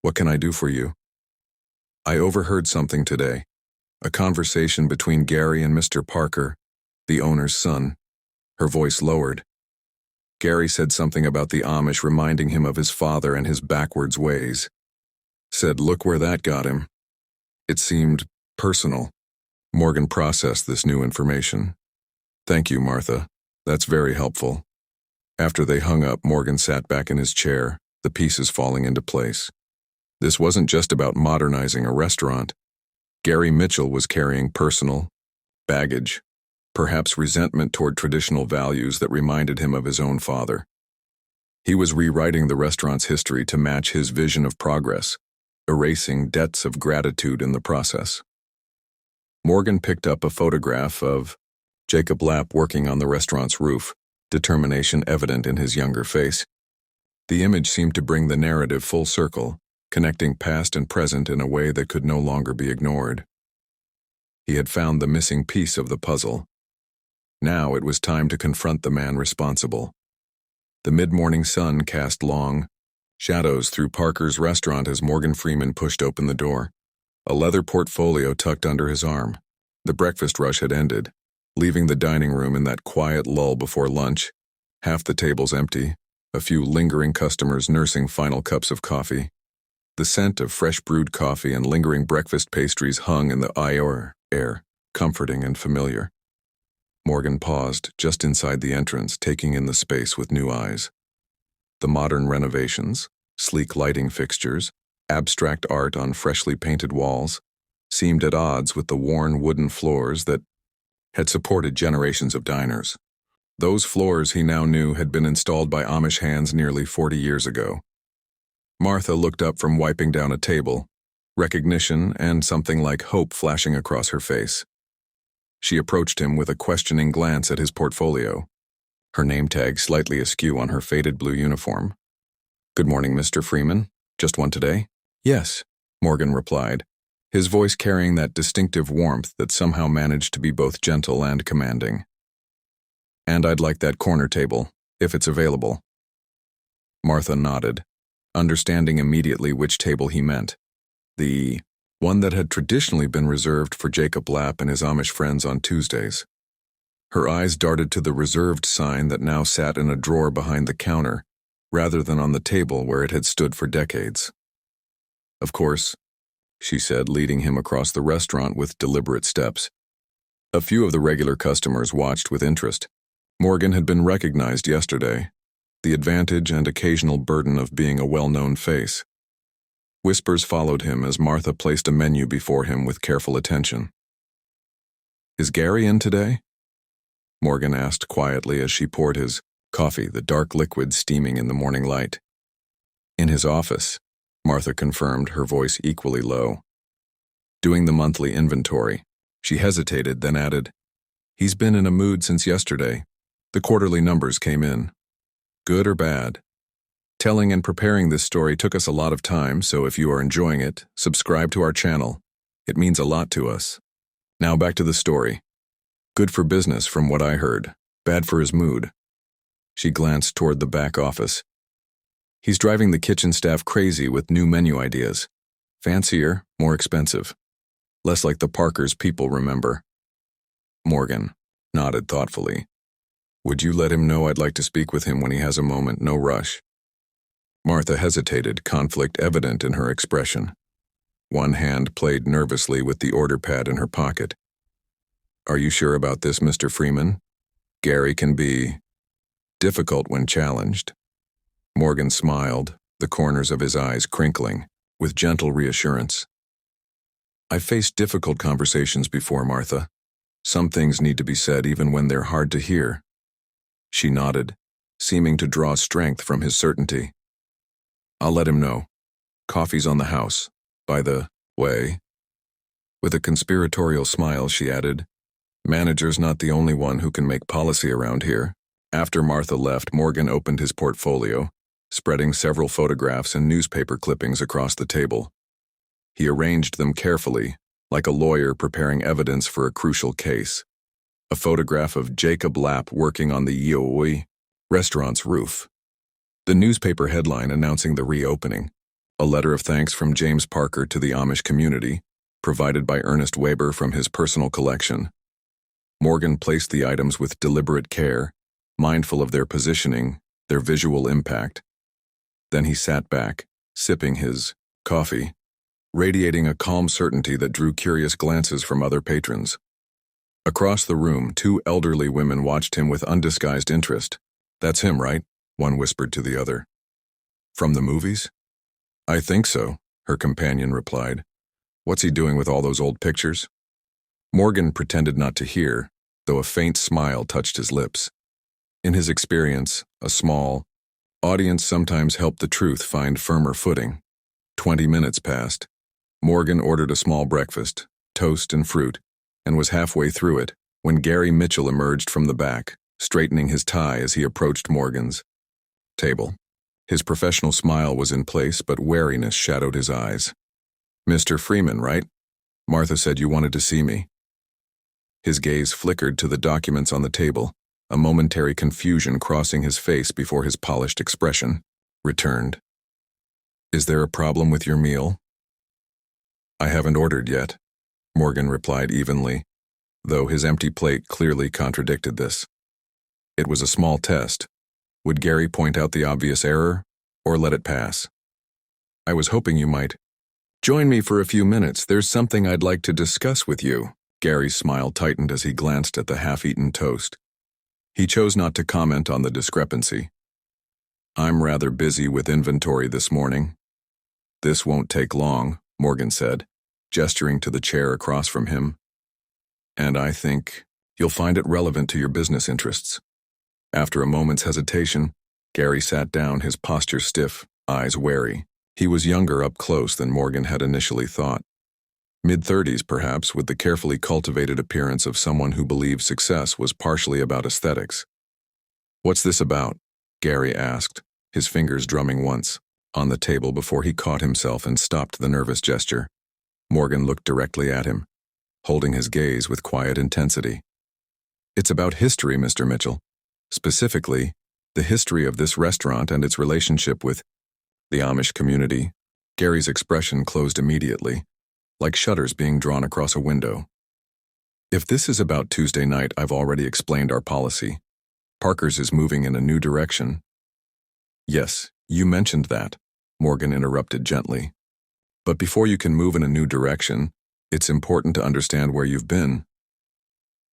What can I do for you?" "I overheard something today. A conversation between Gary and Mr. Parker, the owner's son." Her voice lowered. "Gary said something about the Amish reminding him of his father and his backwards ways. Said look where that got him." It seemed personal. Morgan processed this new information. "Thank you, Martha. That's very helpful." After they hung up, Morgan sat back in his chair, the pieces falling into place. This wasn't just about modernizing a restaurant. Gary Mitchell was carrying personal baggage, perhaps resentment toward traditional values that reminded him of his own father. He was rewriting the restaurant's history to match his vision of progress, erasing debts of gratitude in the process. Morgan picked up a photograph of Jacob Lapp working on the restaurant's roof, determination evident in his younger face. The image seemed to bring the narrative full circle, connecting past and present in a way that could no longer be ignored. He had found the missing piece of the puzzle. Now it was time to confront the man responsible. The mid-morning sun cast long shadows through Parker's restaurant as Morgan Freeman pushed open the door. a leather portfolio tucked under his arm. The breakfast rush had ended, leaving the dining room in that quiet lull before lunch, half the tables empty, a few lingering customers nursing final cups of coffee. The scent of fresh brewed coffee and lingering breakfast pastries hung in the air, comforting and familiar. Morgan paused just inside the entrance, taking in the space with new eyes. The modern renovations, sleek lighting fixtures, abstract art on freshly painted walls, seemed at odds with the worn wooden floors that had supported generations of diners. Those floors, he now knew, had been installed by Amish hands nearly 40 years ago. Martha looked up from wiping down a table, recognition and something like hope flashing across her face. She approached him with a questioning glance at his portfolio, her name tag slightly askew on her faded blue uniform. "Good morning, Mr. Freeman. Just one today?" "Yes," Morgan replied, his voice carrying that distinctive warmth that somehow managed to be both gentle and commanding. "And I'd like that corner table, if it's available." Martha nodded, understanding immediately which table he meant. The one that had traditionally been reserved for Jacob Lapp and his Amish friends on Tuesdays. Her eyes darted to the reserved sign that now sat in a drawer behind the counter, rather than on the table where it had stood for decades. "Of course," she said, leading him across the restaurant with deliberate steps. A few of the regular customers watched with interest. Morgan had been recognized yesterday, the advantage and occasional burden of being a well-known face. Whispers followed him as Martha placed a menu before him with careful attention. "Is Gary in today?" Morgan asked quietly as she poured his coffee, the dark liquid steaming in the morning light. "In his office," Martha confirmed, her voice equally low. "Doing the monthly inventory." She hesitated, then added, "He's been in a mood since yesterday. The quarterly numbers came in. Good or bad? Telling and preparing this story took us a lot of time, so if you are enjoying it, subscribe to our channel. It means a lot to us. Now back to the story. Good for business from what I heard, bad for his mood." She glanced toward the back office. "He's driving the kitchen staff crazy with new menu ideas. Fancier, more expensive. Less like the Parkers people remember." Morgan nodded thoughtfully. "Would you let him know I'd like to speak with him when he has a moment, no rush?" Martha hesitated, conflict evident in her expression. One hand played nervously with the order pad in her pocket. "Are you sure about this, Mr. Freeman? Gary can be difficult when challenged." Morgan smiled, the corners of his eyes crinkling, with gentle reassurance. "I've faced difficult conversations before, Martha. Some things need to be said even when they're hard to hear." She nodded, seeming to draw strength from his certainty. "I'll let him know. Coffee's on the house, by the way." With a conspiratorial smile, she added, "Manager's not the only one who can make policy around here." After Martha left, Morgan opened his portfolio, spreading several photographs and newspaper clippings across the table. He arranged them carefully, like a lawyer preparing evidence for a crucial case. A photograph of Jacob Lapp working on the Yoi restaurant's roof. The newspaper headline announcing the reopening. A letter of thanks from James Parker to the Amish community, provided by Ernest Weber from his personal collection. Morgan placed the items with deliberate care, mindful of their positioning, their visual impact. Then he sat back, sipping his coffee, radiating a calm certainty that drew curious glances from other patrons. Across the room, two elderly women watched him with undisguised interest. "That's him, right?" one whispered to the other. "From the movies?" "I think so," her companion replied. "What's he doing with all those old pictures?" Morgan pretended not to hear, though a faint smile touched his lips. In his experience, a small audience sometimes helped the truth find firmer footing. 20 minutes passed. Morgan ordered a small breakfast, toast and fruit, and was halfway through it when Gary Mitchell emerged from the back, straightening his tie as he approached Morgan's table. His professional smile was in place, but wariness shadowed his eyes. "Mr. Freeman, right? Martha said you wanted to see me." His gaze flickered to the documents on the table, a momentary confusion crossing his face before his polished expression returned. "Is there a problem with your meal?" I haven't ordered yet, Morgan replied evenly, though his empty plate clearly contradicted this. It was a small test. Would Gary point out the obvious error, or let it pass? I was hoping you might. Join me for a few minutes. There's something I'd like to discuss with you. Gary's smile tightened as he glanced at the half-eaten toast. He chose not to comment on the discrepancy. I'm rather busy with inventory this morning. This won't take long, Morgan said, gesturing to the chair across from him. And I think you'll find it relevant to your business interests. After a moment's hesitation, Gary sat down, his posture stiff, eyes wary. He was younger up close than Morgan had initially thought. Mid-30s, perhaps, with the carefully cultivated appearance of someone who believed success was partially about aesthetics. What's this about? Gary asked, his fingers drumming once on the table before he caught himself and stopped the nervous gesture. Morgan looked directly at him, holding his gaze with quiet intensity. It's about history, Mr. Mitchell. Specifically, the history of this restaurant and its relationship with the Amish community. Gary's expression closed immediately, like shutters being drawn across a window. If this is about Tuesday night, I've already explained our policy. Parker's is moving in a new direction. Yes, you mentioned that, Morgan interrupted gently. But before you can move in a new direction, it's important to understand where you've been.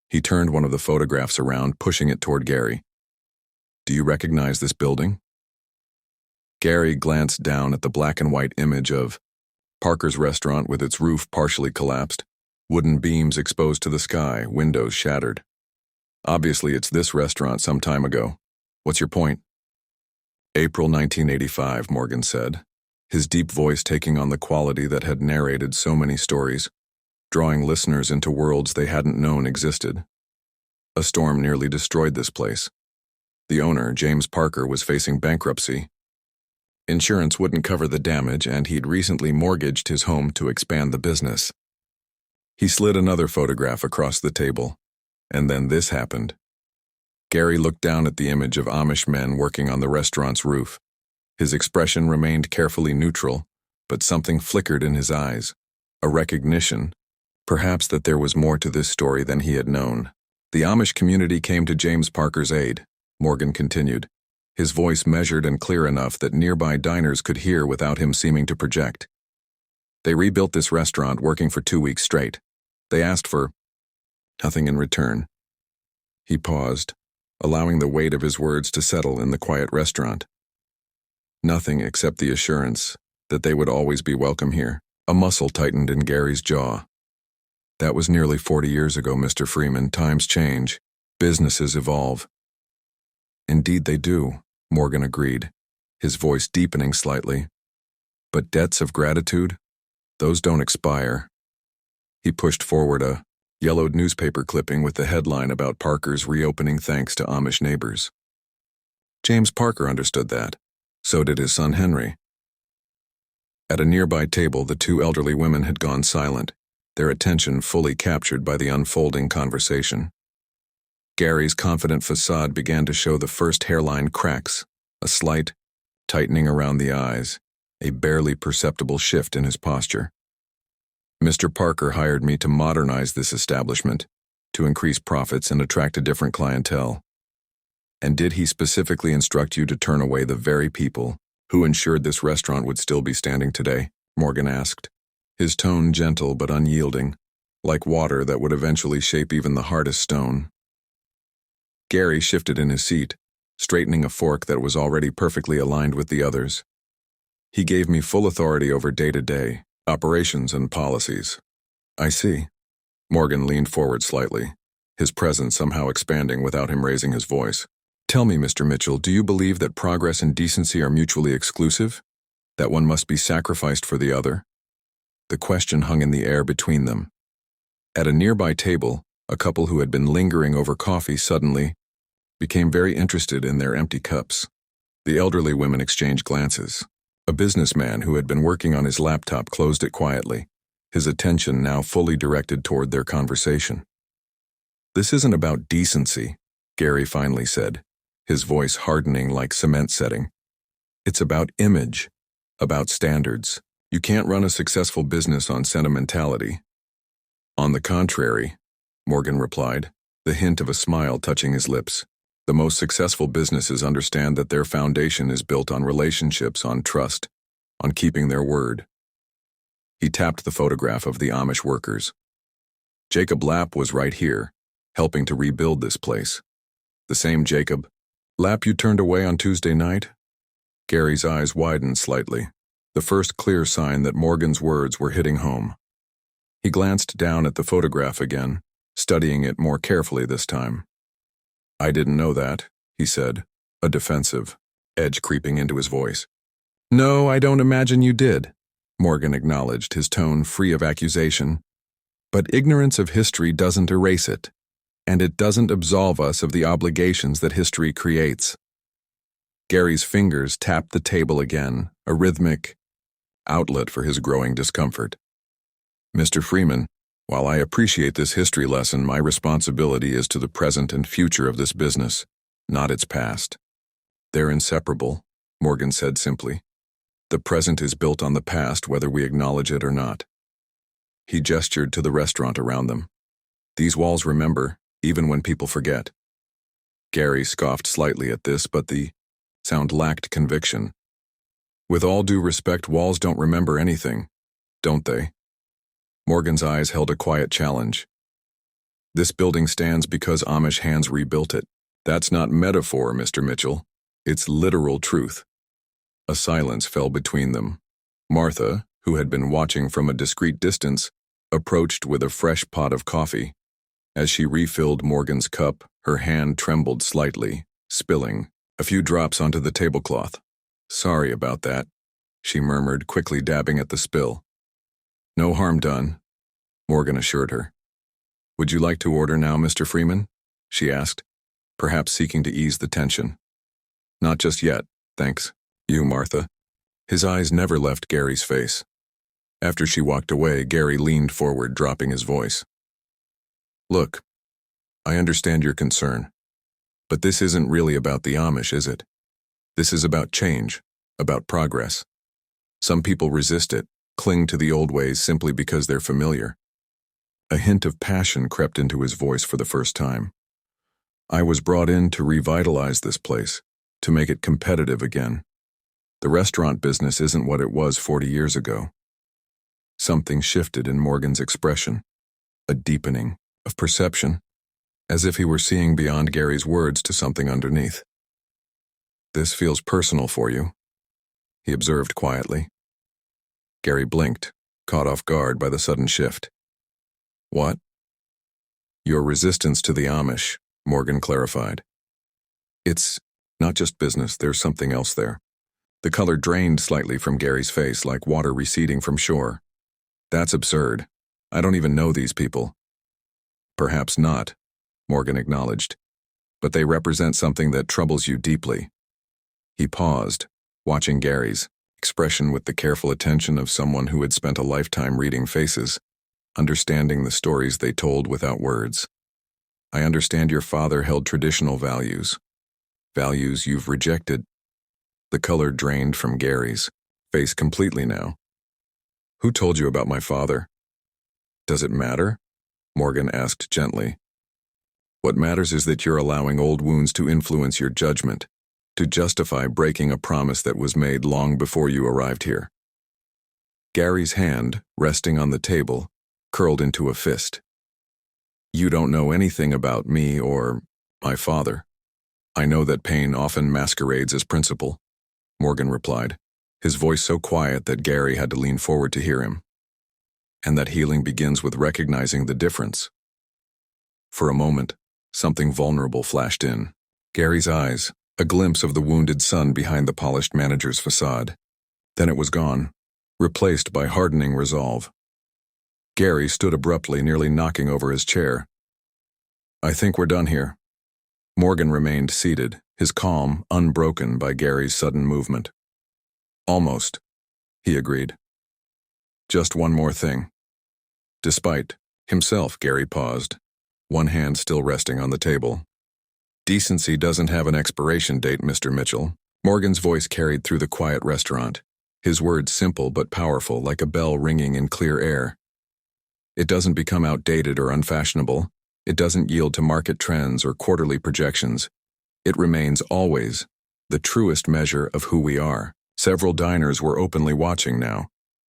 He turned one of the photographs around, pushing it toward Gary. Do you recognize this building? Gary glanced down at the black and white image of Parker's restaurant with its roof partially collapsed, wooden beams exposed to the sky, windows shattered. Obviously, it's this restaurant some time ago. What's your point? April 1985, Morgan said, his deep voice taking on the quality that had narrated so many stories, drawing listeners into worlds they hadn't known existed. A storm nearly destroyed this place. The owner, James Parker, was facing bankruptcy. Insurance wouldn't cover the damage, and he'd recently mortgaged his home to expand the business. He slid another photograph across the table, and then this happened. Gary looked down at the image of Amish men working on the restaurant's roof. His expression remained carefully neutral, but something flickered in his eyes, a recognition, perhaps, that there was more to this story than he had known. The Amish community came to James Parker's aid, Morgan continued, his voice measured and clear enough that nearby diners could hear without him seeming to project. They rebuilt this restaurant, working for 2 weeks straight. They asked for nothing in return. He paused, allowing the weight of his words to settle in the quiet restaurant. Nothing except the assurance that they would always be welcome here. A muscle tightened in Gary's jaw. That was nearly 40 years ago, Mr. Freeman. Times change. Businesses evolve. Indeed they do, Morgan agreed, his voice deepening slightly. But debts of gratitude? Those don't expire. He pushed forward a yellowed newspaper clipping with the headline about Parker's reopening thanks to Amish neighbors. James Parker understood that. So did his son Henry. At a nearby table, the two elderly women had gone silent, their attention fully captured by the unfolding conversation. Gary's confident facade began to show the first hairline cracks, a slight tightening around the eyes, a barely perceptible shift in his posture. Mr. Parker hired me to modernize this establishment, to increase profits and attract a different clientele. And did he specifically instruct you to turn away the very people who ensured this restaurant would still be standing today? Morgan asked, his tone gentle but unyielding, like water that would eventually shape even the hardest stone. Gary shifted in his seat, straightening a fork that was already perfectly aligned with the others. He gave me full authority over day-to-day operations and policies. I see. Morgan leaned forward slightly, his presence somehow expanding without him raising his voice. Tell me, Mr. Mitchell, do you believe that progress and decency are mutually exclusive? That one must be sacrificed for the other? The question hung in the air between them. At a nearby table, a couple who had been lingering over coffee suddenly became very interested in their empty cups. The elderly women exchanged glances. A businessman who had been working on his laptop closed it quietly, his attention now fully directed toward their conversation. This isn't about decency, Gary finally said, his voice hardening like cement setting. It's about image, about standards. You can't run a successful business on sentimentality. On the contrary, Morgan replied, the hint of a smile touching his lips. The most successful businesses understand that their foundation is built on relationships, on trust, on keeping their word. He tapped the photograph of the Amish workers. Jacob Lapp was right here, helping to rebuild this place. The same Jacob. Lapp you turned away on Tuesday night? Gary's eyes widened slightly, the first clear sign that Morgan's words were hitting home. He glanced down at the photograph again, studying it more carefully this time. I didn't know that, he said, a defensive edge creeping into his voice. No, I don't imagine you did, Morgan acknowledged, his tone free of accusation. But ignorance of history doesn't erase it, and it doesn't absolve us of the obligations that history creates. Gary's fingers tapped the table again, a rhythmic outlet for his growing discomfort. Mr. Freeman, while I appreciate this history lesson, my responsibility is to the present and future of this business, not its past. They're inseparable, Morgan said simply. The present is built on the past, whether we acknowledge it or not. He gestured to the restaurant around them. These walls remember, even when people forget. Gary scoffed slightly at this, but the sound lacked conviction. With all due respect, walls don't remember anything, don't they? Morgan's eyes held a quiet challenge. This building stands because Amish hands rebuilt it. That's not metaphor, Mr. Mitchell. It's literal truth. A silence fell between them. Martha, who had been watching from a discreet distance, approached with a fresh pot of coffee. As she refilled Morgan's cup, her hand trembled slightly, spilling a few drops onto the tablecloth. Sorry about that, she murmured, quickly dabbing at the spill. No harm done, Morgan assured her. Would you like to order now, Mr. Freeman? She asked, perhaps seeking to ease the tension. Not just yet, thanks. You, Martha. His eyes never left Gary's face. After she walked away, Gary leaned forward, dropping his voice. Look, I understand your concern, but this isn't really about the Amish, is it? This is about change, about progress. Some people resist it, cling to the old ways simply because they're familiar. A hint of passion crept into his voice for the first time. I was brought in to revitalize this place, to make it competitive again. The restaurant business isn't what it was 40 years ago. Something shifted in Morgan's expression, a deepening of perception, as if he were seeing beyond Gary's words to something underneath. This feels personal for you, he observed quietly. Gary blinked, caught off guard by the sudden shift. What? Your resistance to the Amish, Morgan clarified. It's not just business, there's something else there. The color drained slightly from Gary's face, like water receding from shore. That's absurd. I don't even know these people. Perhaps not, Morgan acknowledged, but they represent something that troubles you deeply. He paused, watching Gary's expression with the careful attention of someone who had spent a lifetime reading faces, understanding the stories they told without words. I understand your father held traditional values. Values you've rejected. The color drained from Gary's face completely now. Who told you about my father? Does it matter? Morgan asked gently. What matters is that you're allowing old wounds to influence your judgment, to justify breaking a promise that was made long before you arrived here. Gary's hand, resting on the table, curled into a fist. You don't know anything about me or my father. I know that pain often masquerades as principle, Morgan replied, his voice so quiet that Gary had to lean forward to hear him. And that healing begins with recognizing the difference. For a moment, something vulnerable flashed in. Gary's eyes, a glimpse of the wounded son behind the polished manager's facade. Then it was gone, replaced by hardening resolve. Gary stood abruptly, nearly knocking over his chair. I think we're done here. Morgan remained seated, his calm unbroken by Gary's sudden movement. Almost, he agreed. Just one more thing. Despite himself, Gary paused, one hand still resting on the table. Decency doesn't have an expiration date, Mr. Mitchell. Morgan's voice carried through the quiet restaurant. His words simple but powerful, like a bell ringing in clear air. It doesn't become outdated or unfashionable. It doesn't yield to market trends or quarterly projections. It remains always the truest measure of who we are. Several diners were openly watching now,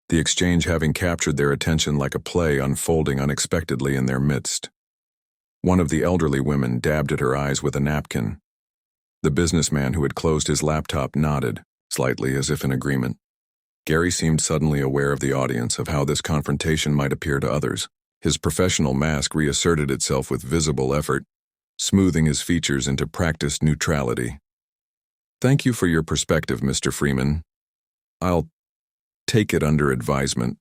the exchange having captured their attention like a play unfolding unexpectedly in their midst. One of the elderly women dabbed at her eyes with a napkin. The businessman who had closed his laptop nodded, slightly as if in agreement. Gary seemed suddenly aware of the audience, of how this confrontation might appear to others. His professional mask reasserted itself with visible effort, smoothing his features into practiced neutrality. "Thank you for your perspective, Mr. Freeman. I'll take it under advisement."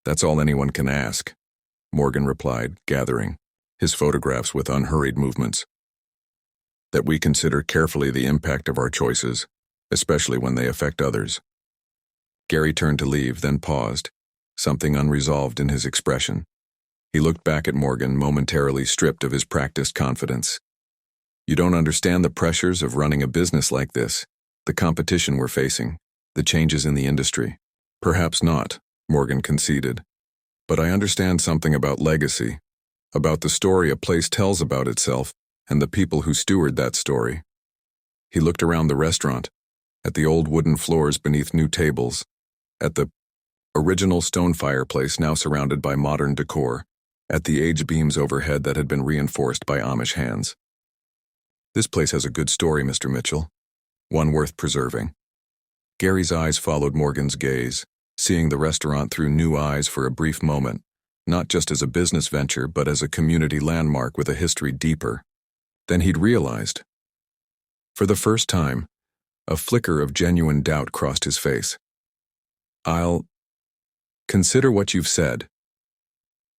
"That's all anyone can ask," Morgan replied, gathering his photographs with unhurried movements. "That we consider carefully the impact of our choices, especially when they affect others." Gary turned to leave, then paused, something unresolved in his expression. He looked back at Morgan, momentarily stripped of his practiced confidence. "You don't understand the pressures of running a business like this, the competition we're facing, the changes in the industry." "Perhaps not," Morgan conceded. "But I understand something about legacy, about the story a place tells about itself and the people who steward that story." He looked around the restaurant, at the old wooden floors beneath new tables, at the original stone fireplace now surrounded by modern decor, at the aged beams overhead that had been reinforced by Amish hands. "This place has a good story, Mr. Mitchell, one worth preserving." Gary's eyes followed Morgan's gaze, seeing the restaurant through new eyes for a brief moment, not just as a business venture but as a community landmark with a history deeper. Then he'd realized. For the first time, a flicker of genuine doubt crossed his face. "I'll consider what you've said."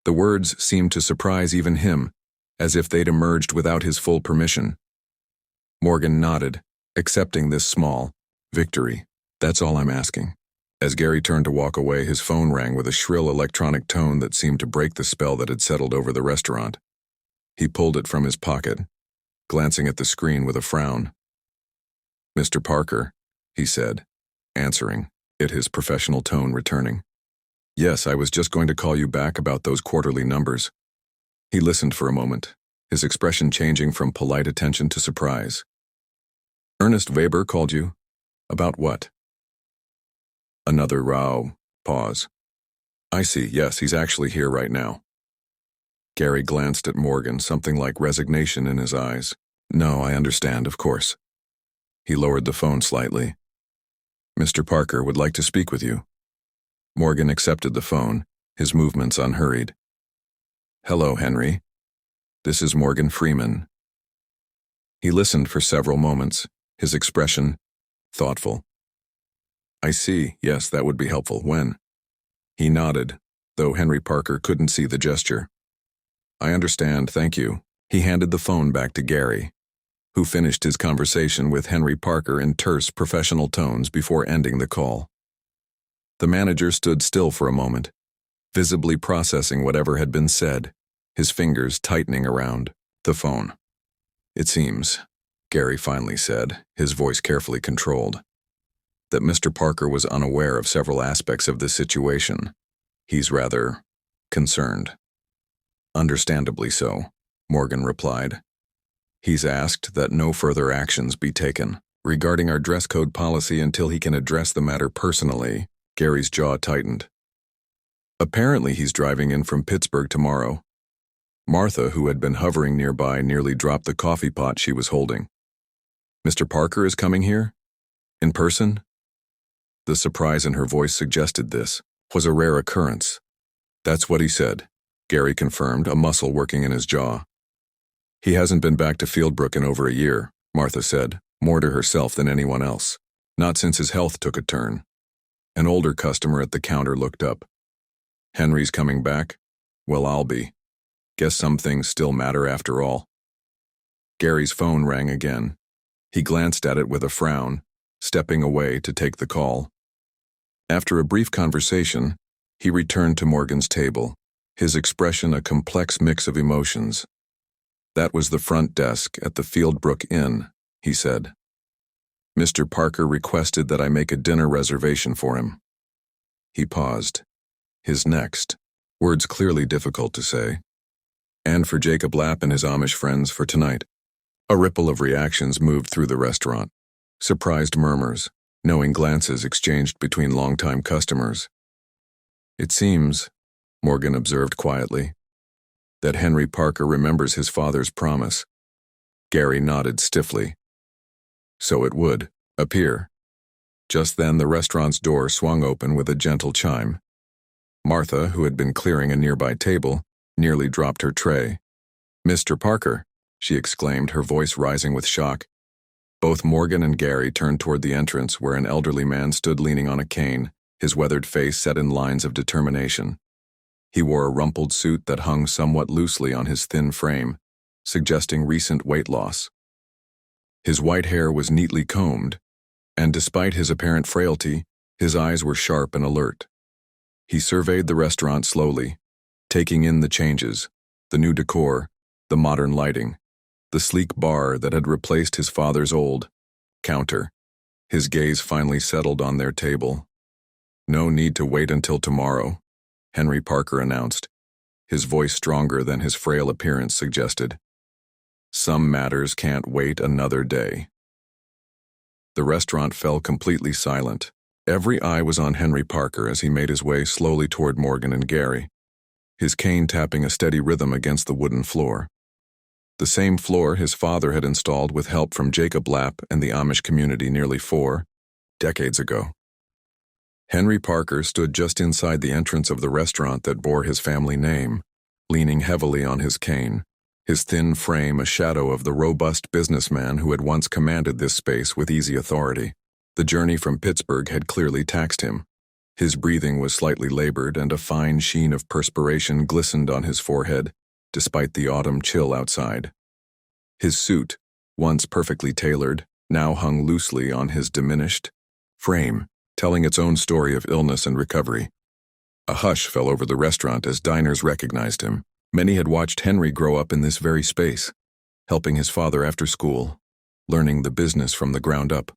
The words seemed to surprise even him, as if they'd emerged without his full permission. Morgan nodded, accepting this small victory. "That's all I'm asking." As Gary turned to walk away, his phone rang with a shrill electronic tone that seemed to break the spell that had settled over the restaurant. He pulled it from his pocket, glancing at the screen with a frown. "Mr. Parker," he said, answering, it his professional tone returning. "Yes, I was just going to call you back about those quarterly numbers." He listened for a moment, his expression changing from polite attention to surprise. "Ernest Weber called you? About what?" Another row. Pause. "I see, yes, he's actually here right now." Gary glanced at Morgan, something like resignation in his eyes. "No, I understand, of course." He lowered the phone slightly. "Mr. Parker would like to speak with you." Morgan accepted the phone, his movements unhurried. "Hello, Henry. This is Morgan Freeman." He listened for several moments, his expression thoughtful. "I see, yes, that would be helpful. When?" He nodded, though Henry Parker couldn't see the gesture. "I understand, thank you." He handed the phone back to Gary, who finished his conversation with Henry Parker in terse, professional tones before ending the call. The manager stood still for a moment, visibly processing whatever had been said, his fingers tightening around the phone. "It seems," Gary finally said, his voice carefully controlled, "that Mr. Parker was unaware of several aspects of this situation. He's rather concerned." "Understandably so," Morgan replied. "He's asked that no further actions be taken regarding our dress code policy until he can address the matter personally." Gary's jaw tightened. "Apparently he's driving in from Pittsburgh tomorrow." Martha, who had been hovering nearby, nearly dropped the coffee pot she was holding. "Mr. Parker is coming here? In person?" The surprise in her voice suggested this was a rare occurrence. "That's what he said," Gary confirmed, a muscle working in his jaw. "He hasn't been back to Fieldbrook in over a year," Martha said, more to herself than anyone else. "Not since his health took a turn." An older customer at the counter looked up. "Henry's coming back? Well, I'll be. Guess some things still matter after all." Gary's phone rang again. He glanced at it with a frown, stepping away to take the call. After a brief conversation, he returned to Morgan's table, his expression a complex mix of emotions. "That was the front desk at the Fieldbrook Inn," he said. Mr. Parker requested that I make a dinner reservation for him. He paused. His next, words clearly difficult to say. And for Jacob Lapp and his Amish friends for tonight. A ripple of reactions moved through the restaurant. Surprised murmurs, knowing glances exchanged between longtime customers. It seems, Morgan observed quietly, that Henry Parker remembers his father's promise. Gary nodded stiffly. So it would appear. Just then the restaurant's door swung open with a gentle chime. Martha, who had been clearing a nearby table, nearly dropped her tray. "Mr. Parker," she exclaimed, her voice rising with shock. Both Morgan and Gary turned toward the entrance where an elderly man stood leaning on a cane, his weathered face set in lines of determination. He wore a rumpled suit that hung somewhat loosely on his thin frame, suggesting recent weight loss. His white hair was neatly combed, and despite his apparent frailty, his eyes were sharp and alert. He surveyed the restaurant slowly, taking in the changes, the new decor, the modern lighting, the sleek bar that had replaced his father's old counter. His gaze finally settled on their table. "No need to wait until tomorrow," Henry Parker announced, his voice stronger than his frail appearance suggested. "Some matters can't wait another day." The restaurant fell completely silent. Every eye was on Henry Parker as he made his way slowly toward Morgan and Gary, his cane tapping a steady rhythm against the wooden floor. The same floor his father had installed with help from Jacob Lapp and the Amish community nearly 4 decades ago. Henry Parker stood just inside the entrance of the restaurant that bore his family name, leaning heavily on his cane, his thin frame a shadow of the robust businessman who had once commanded this space with easy authority. The journey from Pittsburgh had clearly taxed him. His breathing was slightly labored, and a fine sheen of perspiration glistened on his forehead, despite the autumn chill outside. His suit, once perfectly tailored, now hung loosely on his diminished frame, telling its own story of illness and recovery. A hush fell over the restaurant as diners recognized him. Many had watched Henry grow up in this very space, helping his father after school, learning the business from the ground up.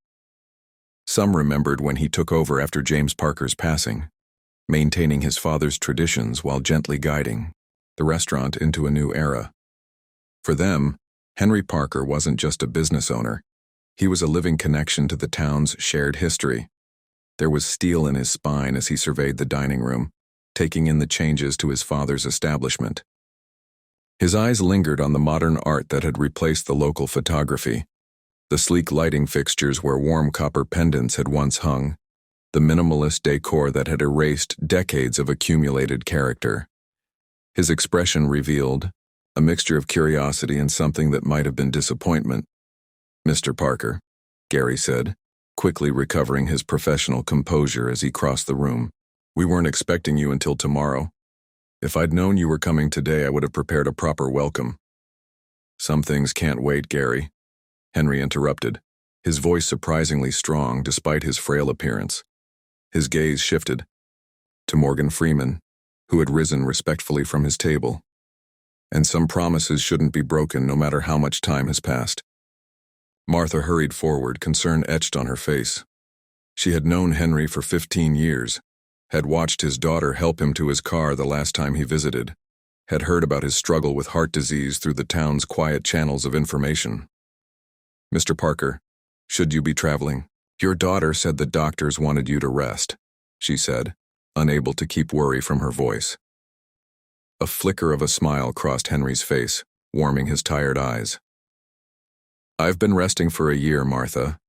Some remembered when he took over after James Parker's passing, maintaining his father's traditions while gently guiding the restaurant into a new era. For them, Henry Parker wasn't just a business owner. He was a living connection to the town's shared history. There was steel in his spine as he surveyed the dining room, taking in the changes to his father's establishment. His eyes lingered on the modern art that had replaced the local photography, the sleek lighting fixtures where warm copper pendants had once hung, the minimalist decor that had erased decades of accumulated character. His expression revealed a mixture of curiosity and something that might have been disappointment. "Mr. Parker," Gary said, quickly recovering his professional composure as he crossed the room. "We weren't expecting you until tomorrow. If I'd known you were coming today, I would have prepared a proper welcome." "Some things can't wait, Gary," Henry interrupted, his voice surprisingly strong despite his frail appearance. His gaze shifted to Morgan Freeman, who had risen respectfully from his table. "And some promises shouldn't be broken no matter how much time has passed." Martha hurried forward, concern etched on her face. She had known Henry for 15 years, had watched his daughter help him to his car the last time he visited, had heard about his struggle with heart disease through the town's quiet channels of information. "Mr. Parker, should you be traveling? Your daughter said the doctors wanted you to rest," she said, unable to keep worry from her voice. A flicker of a smile crossed Henry's face, warming his tired eyes. "I've been resting for a year, Martha.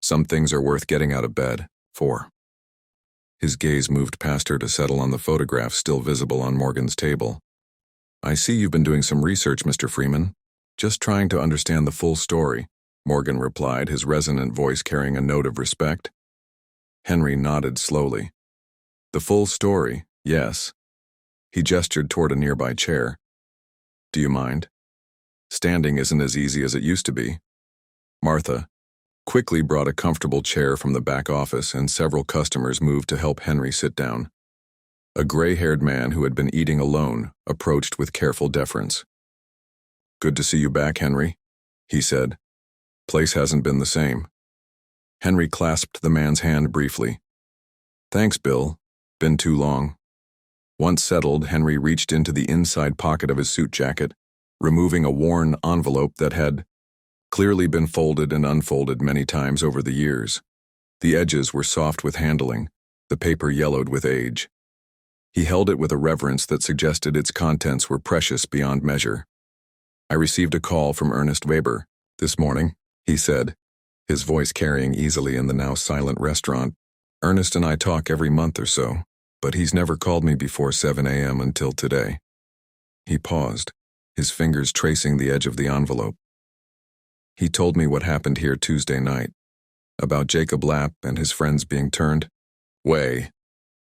Some things are worth getting out of bed for." His gaze moved past her to settle on the photograph still visible on Morgan's table. "I see you've been doing some research, Mr. Freeman. Just trying to understand the full story," Morgan replied, his resonant voice carrying a note of respect. Henry nodded slowly. "The full story, yes." He gestured toward a nearby chair. "Do you mind? Standing isn't as easy as it used to be." Martha quickly brought a comfortable chair from the back office, and several customers moved to help Henry sit down. A gray-haired man who had been eating alone approached with careful deference. "Good to see you back, Henry," he said. "Place hasn't been the same." Henry clasped the man's hand briefly. Thanks, Bill. Been too long. Once settled, Henry reached into the inside pocket of his suit jacket, removing a worn envelope that had clearly been folded and unfolded many times over the years. The edges were soft with handling, the paper yellowed with age. He held it with a reverence that suggested its contents were precious beyond measure. I received a call from Ernest Weber this morning, he said, his voice carrying easily in the now silent restaurant. Ernest and I talk every month or so, but he's never called me before 7 a.m. until today. He paused, his fingers tracing the edge of the envelope. He told me what happened here Tuesday night, about Jacob Lapp and his friends being turned away.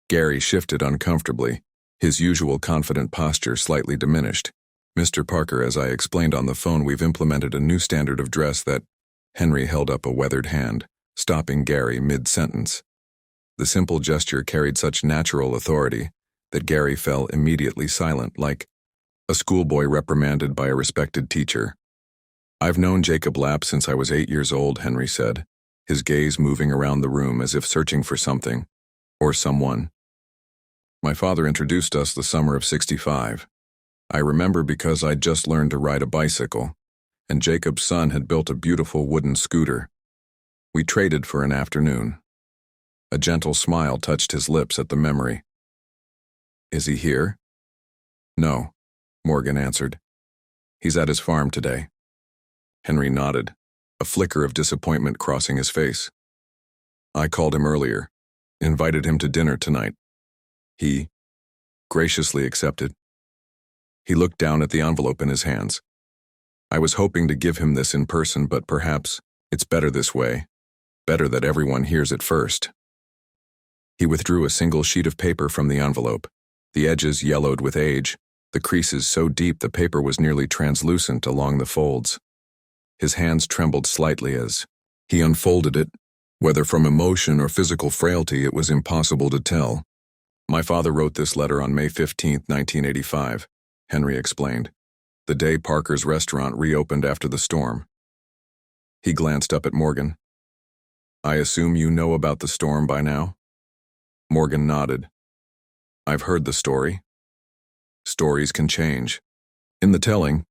Gary shifted uncomfortably, his usual confident posture slightly diminished. Mr. Parker, as I explained on the phone, we've implemented a new standard of dress that— Henry held up a weathered hand, stopping Gary mid-sentence. The simple gesture carried such natural authority that Gary fell immediately silent, like a schoolboy reprimanded by a respected teacher. I've known Jacob Lapp since I was 8 years old, Henry said, his gaze moving around the room as if searching for something, or someone. My father introduced us the summer of '65. I remember because I'd just learned to ride a bicycle, and Jacob's son had built a beautiful wooden scooter. We traded for an afternoon. A gentle smile touched his lips at the memory. Is he here? No, Morgan answered. He's at his farm today. Henry nodded, a flicker of disappointment crossing his face. I called him earlier, invited him to dinner tonight. He graciously accepted. He looked down at the envelope in his hands. I was hoping to give him this in person, but perhaps it's better this way. Better that everyone hears it first. He withdrew a single sheet of paper from the envelope, the edges yellowed with age, the creases so deep the paper was nearly translucent along the folds. His hands trembled slightly as he unfolded it. Whether from emotion or physical frailty, it was impossible to tell. My father wrote this letter on May 15, 1985, Henry explained, the day Parker's restaurant reopened after the storm. He glanced up at Morgan. I assume you know about the storm by now? Morgan nodded. I've heard the story. Stories can change. In the telling,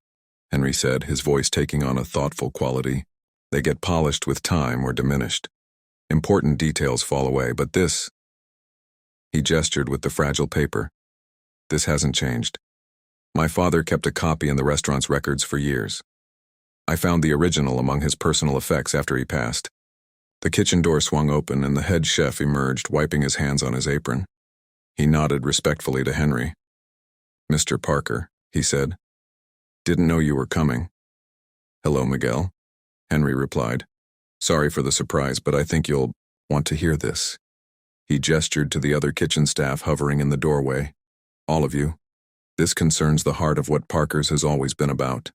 Henry said, his voice taking on a thoughtful quality, they get polished with time or diminished. Important details fall away, but this— He gestured with the fragile paper. This hasn't changed. My father kept a copy in the restaurant's records for years. I found the original among his personal effects after he passed. The kitchen door swung open and the head chef emerged, wiping his hands on his apron. He nodded respectfully to Henry. Mr. Parker, he said. Didn't know you were coming. Hello, Miguel, Henry replied. Sorry for the surprise, but I think you'll want to hear this. He gestured to the other kitchen staff hovering in the doorway. All of you. This concerns the heart of what Parker's has always been about.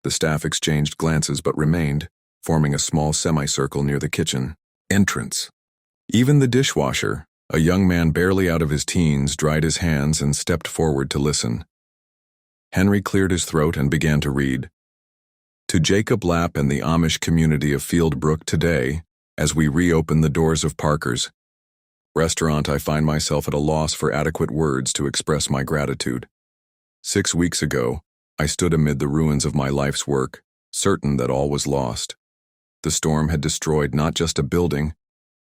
The staff exchanged glances but remained, forming a small semicircle near the kitchen entrance. Even the dishwasher, a young man barely out of his teens, dried his hands and stepped forward to listen. Henry cleared his throat and began to read. To Jacob Lapp and the Amish community of Fieldbrook today, as we reopen the doors of Parker's restaurant, I find myself at a loss for adequate words to express my gratitude. 6 weeks ago, I stood amid the ruins of my life's work, certain that all was lost. The storm had destroyed not just a building,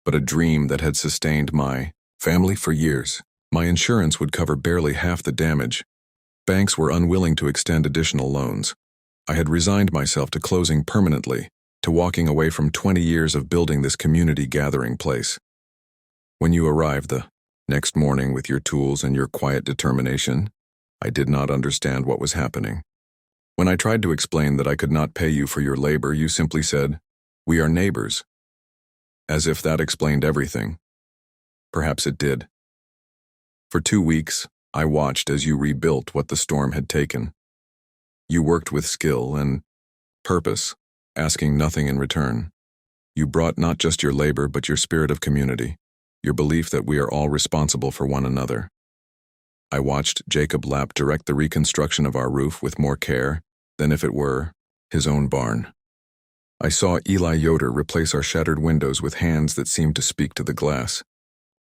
but a dream that had sustained my family for years. My insurance would cover barely half the damage. Banks were unwilling to extend additional loans. I had resigned myself to closing permanently, to walking away from 20 years of building this community gathering place. When you arrived the next morning with your tools and your quiet determination, I did not understand what was happening. When I tried to explain that I could not pay you for your labor, you simply said, "We are neighbors." As if that explained everything. Perhaps it did. For 2 weeks, I watched as you rebuilt what the storm had taken. You worked with skill and purpose, asking nothing in return. You brought not just your labor but your spirit of community, your belief that we are all responsible for one another. I watched Jacob Lapp direct the reconstruction of our roof with more care than if it were his own barn. I saw Eli Yoder replace our shattered windows with hands that seemed to speak to the glass.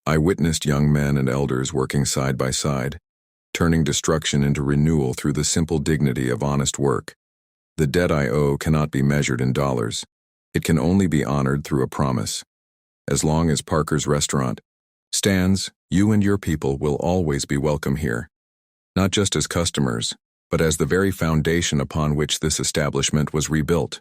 I witnessed young men and elders working side by side, turning destruction into renewal through the simple dignity of honest work. The debt I owe cannot be measured in dollars. It can only be honored through a promise. As long as Parker's restaurant stands, you and your people will always be welcome here, not just as customers, but as the very foundation upon which this establishment was rebuilt.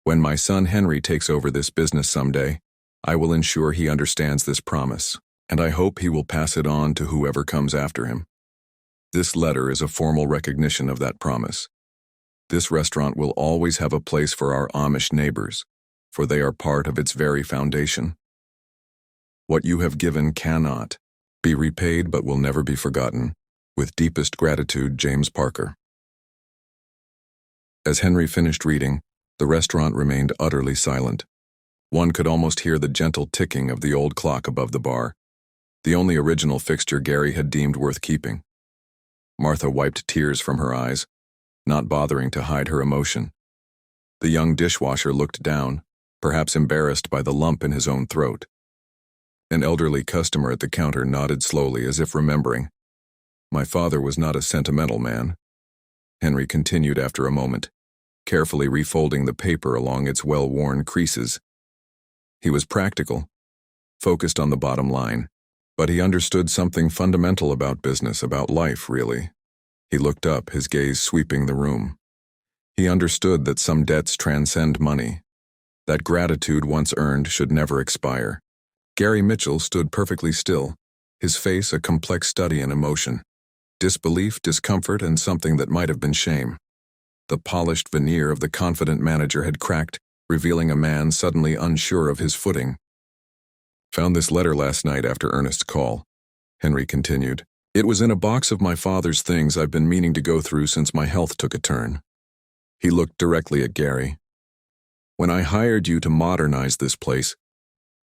When my son Henry takes over this business someday, I will ensure he understands this promise, and I hope he will pass it on to whoever comes after him. This letter is a formal recognition of that promise. This restaurant will always have a place for our Amish neighbors, for they are part of its very foundation. What you have given cannot be repaid but will never be forgotten. With deepest gratitude, James Parker. As Henry finished reading, the restaurant remained utterly silent. One could almost hear the gentle ticking of the old clock above the bar, the only original fixture Gary had deemed worth keeping. Martha wiped tears from her eyes, not bothering to hide her emotion. The young dishwasher looked down, perhaps embarrassed by the lump in his own throat. An elderly customer at the counter nodded slowly as if remembering. My father was not a sentimental man, Henry continued after a moment, carefully refolding the paper along its well-worn creases. He was practical, focused on the bottom line, but he understood something fundamental about business, about life, really. He looked up, his gaze sweeping the room. He understood that some debts transcend money, that gratitude once earned should never expire. Gary Mitchell stood perfectly still, his face a complex study in emotion. Disbelief, discomfort, and something that might have been shame. The polished veneer of the confident manager had cracked, revealing a man suddenly unsure of his footing. Found this letter last night after Ernest's call, Henry continued. It was in a box of my father's things I've been meaning to go through since my health took a turn. He looked directly at Gary. When I hired you to modernize this place,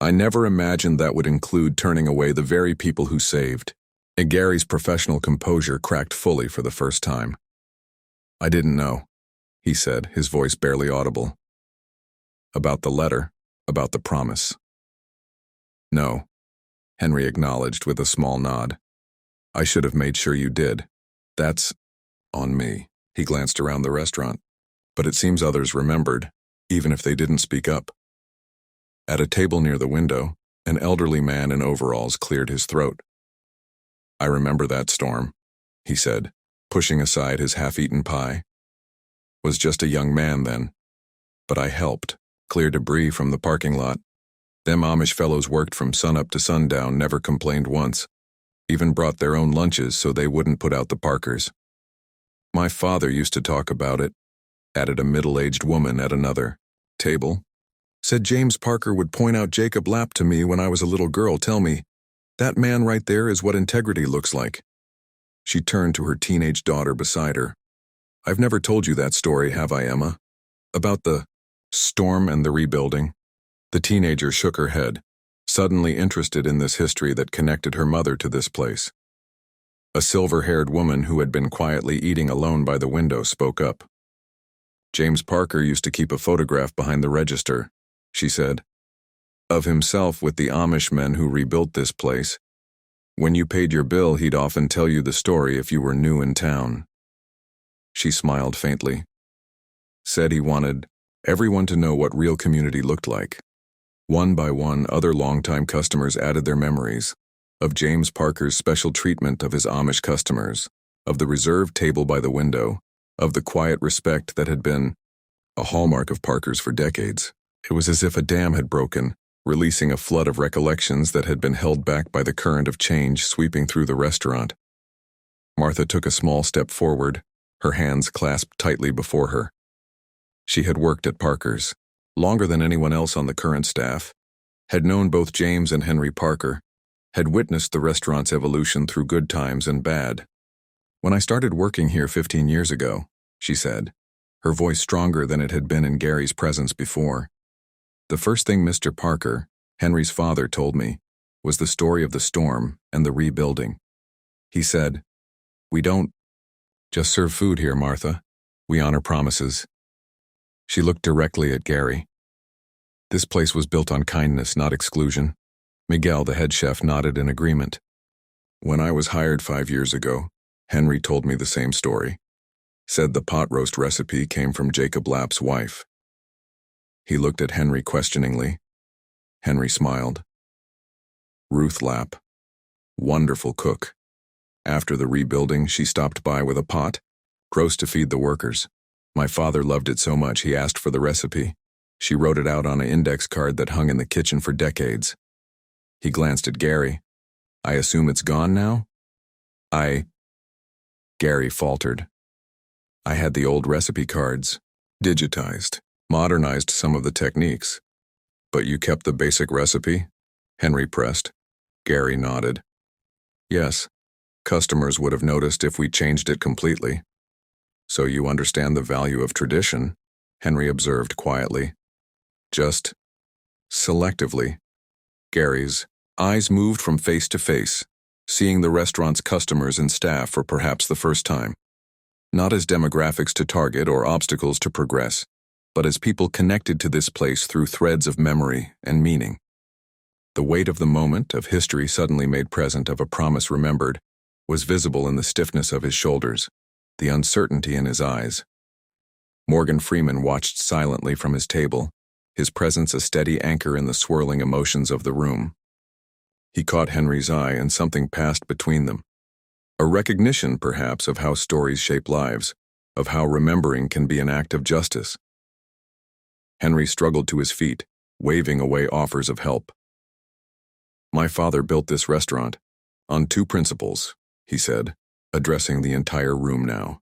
I never imagined that would include turning away the very people who saved. And Gary's professional composure cracked fully for the first time. I didn't know, he said, his voice barely audible. About the letter, about the promise. No, Henry acknowledged with a small nod. I should have made sure you did. That's on me. He glanced around the restaurant. But it seems others remembered, even if they didn't speak up. At a table near the window, an elderly man in overalls cleared his throat. I remember that storm, he said, pushing aside his half-eaten pie. Was just a young man then. But I helped, clear debris from the parking lot. Them Amish fellows worked from sunup to sundown, never complained once. Even brought their own lunches so they wouldn't put out the Parkers. My father used to talk about it, added a middle-aged woman at another table. Said James Parker would point out Jacob Lapp to me when I was a little girl, tell me, that man right there is what integrity looks like. She turned to her teenage daughter beside her. I've never told you that story, have I, Emma? About the storm and the rebuilding? The teenager shook her head, suddenly interested in this history that connected her mother to this place. A silver-haired woman who had been quietly eating alone by the window spoke up. James Parker used to keep a photograph behind the register, she said, of himself with the Amish men who rebuilt this place. When you paid your bill, he'd often tell you the story if you were new in town. She smiled faintly. Said he wanted everyone to know what real community looked like. One by one, other longtime customers added their memories of James Parker's special treatment of his Amish customers, of the reserved table by the window, of the quiet respect that had been a hallmark of Parker's for decades. It was as if a dam had broken, releasing a flood of recollections that had been held back by the current of change sweeping through the restaurant. Martha took a small step forward, her hands clasped tightly before her. She had worked at Parker's, longer than anyone else on the current staff, had known both James and Henry Parker, had witnessed the restaurant's evolution through good times and bad. When I started working here 15 years ago, she said, her voice stronger than it had been in Gary's presence before. The first thing Mr. Parker, Henry's father, told me was the story of the storm and the rebuilding. He said, "We don't just serve food here, Martha. We honor promises." She looked directly at Gary. This place was built on kindness, not exclusion. Miguel, the head chef, nodded in agreement. When I was hired 5 years ago, Henry told me the same story. Said the pot roast recipe came from Jacob Lapp's wife. He looked at Henry questioningly. Henry smiled. Ruth Lapp. Wonderful cook. After the rebuilding, she stopped by with a pot, roast to feed the workers. My father loved it so much he asked for the recipe. She wrote it out on an index card that hung in the kitchen for decades. He glanced at Gary. I assume it's gone now? Gary faltered. I had the old recipe cards, digitized, modernized some of the techniques. But you kept the basic recipe? Henry pressed. Gary nodded. Yes, customers would have noticed if we changed it completely. So you understand the value of tradition, Henry observed quietly. Just selectively. Gary's eyes moved from face to face, seeing the restaurant's customers and staff for perhaps the first time. Not as demographics to target or obstacles to progress, but as people connected to this place through threads of memory and meaning. The weight of the moment, of history suddenly made present, of a promise remembered, was visible in the stiffness of his shoulders, the uncertainty in his eyes. Morgan Freeman watched silently from his table, his presence a steady anchor in the swirling emotions of the room. He caught Henry's eye, and something passed between them. A recognition, perhaps, of how stories shape lives, of how remembering can be an act of justice. Henry struggled to his feet, waving away offers of help. My father built this restaurant on 2 principles, he said, addressing the entire room now.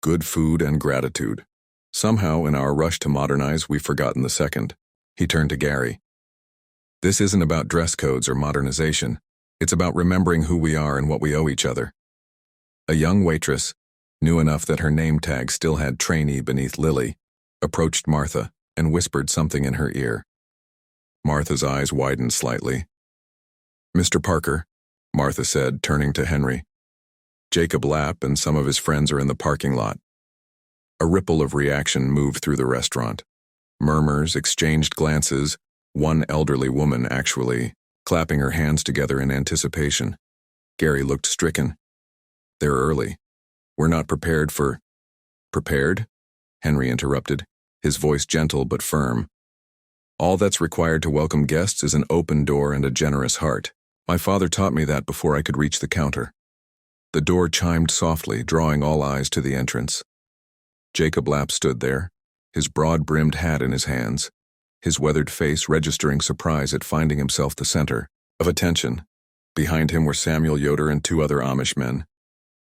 Good food and gratitude. Somehow, in our rush to modernize, we've forgotten the second. He turned to Gary. This isn't about dress codes or modernization. It's about remembering who we are and what we owe each other. A young waitress, new enough that her name tag still had trainee beneath Lily, approached Martha and whispered something in her ear. Martha's eyes widened slightly. Mr. Parker, Martha said, turning to Henry. Jacob Lapp and some of his friends are in the parking lot. A ripple of reaction moved through the restaurant. Murmurs, exchanged glances, one elderly woman actually, clapping her hands together in anticipation. Gary looked stricken. They're early. We're not prepared for... Prepared? Henry interrupted, his voice gentle but firm. All that's required to welcome guests is an open door and a generous heart. My father taught me that before I could reach the counter. The door chimed softly, drawing all eyes to the entrance. Jacob Lapp stood there, his broad-brimmed hat in his hands, his weathered face registering surprise at finding himself the center of attention. Behind him were Samuel Yoder and 2 other Amish men.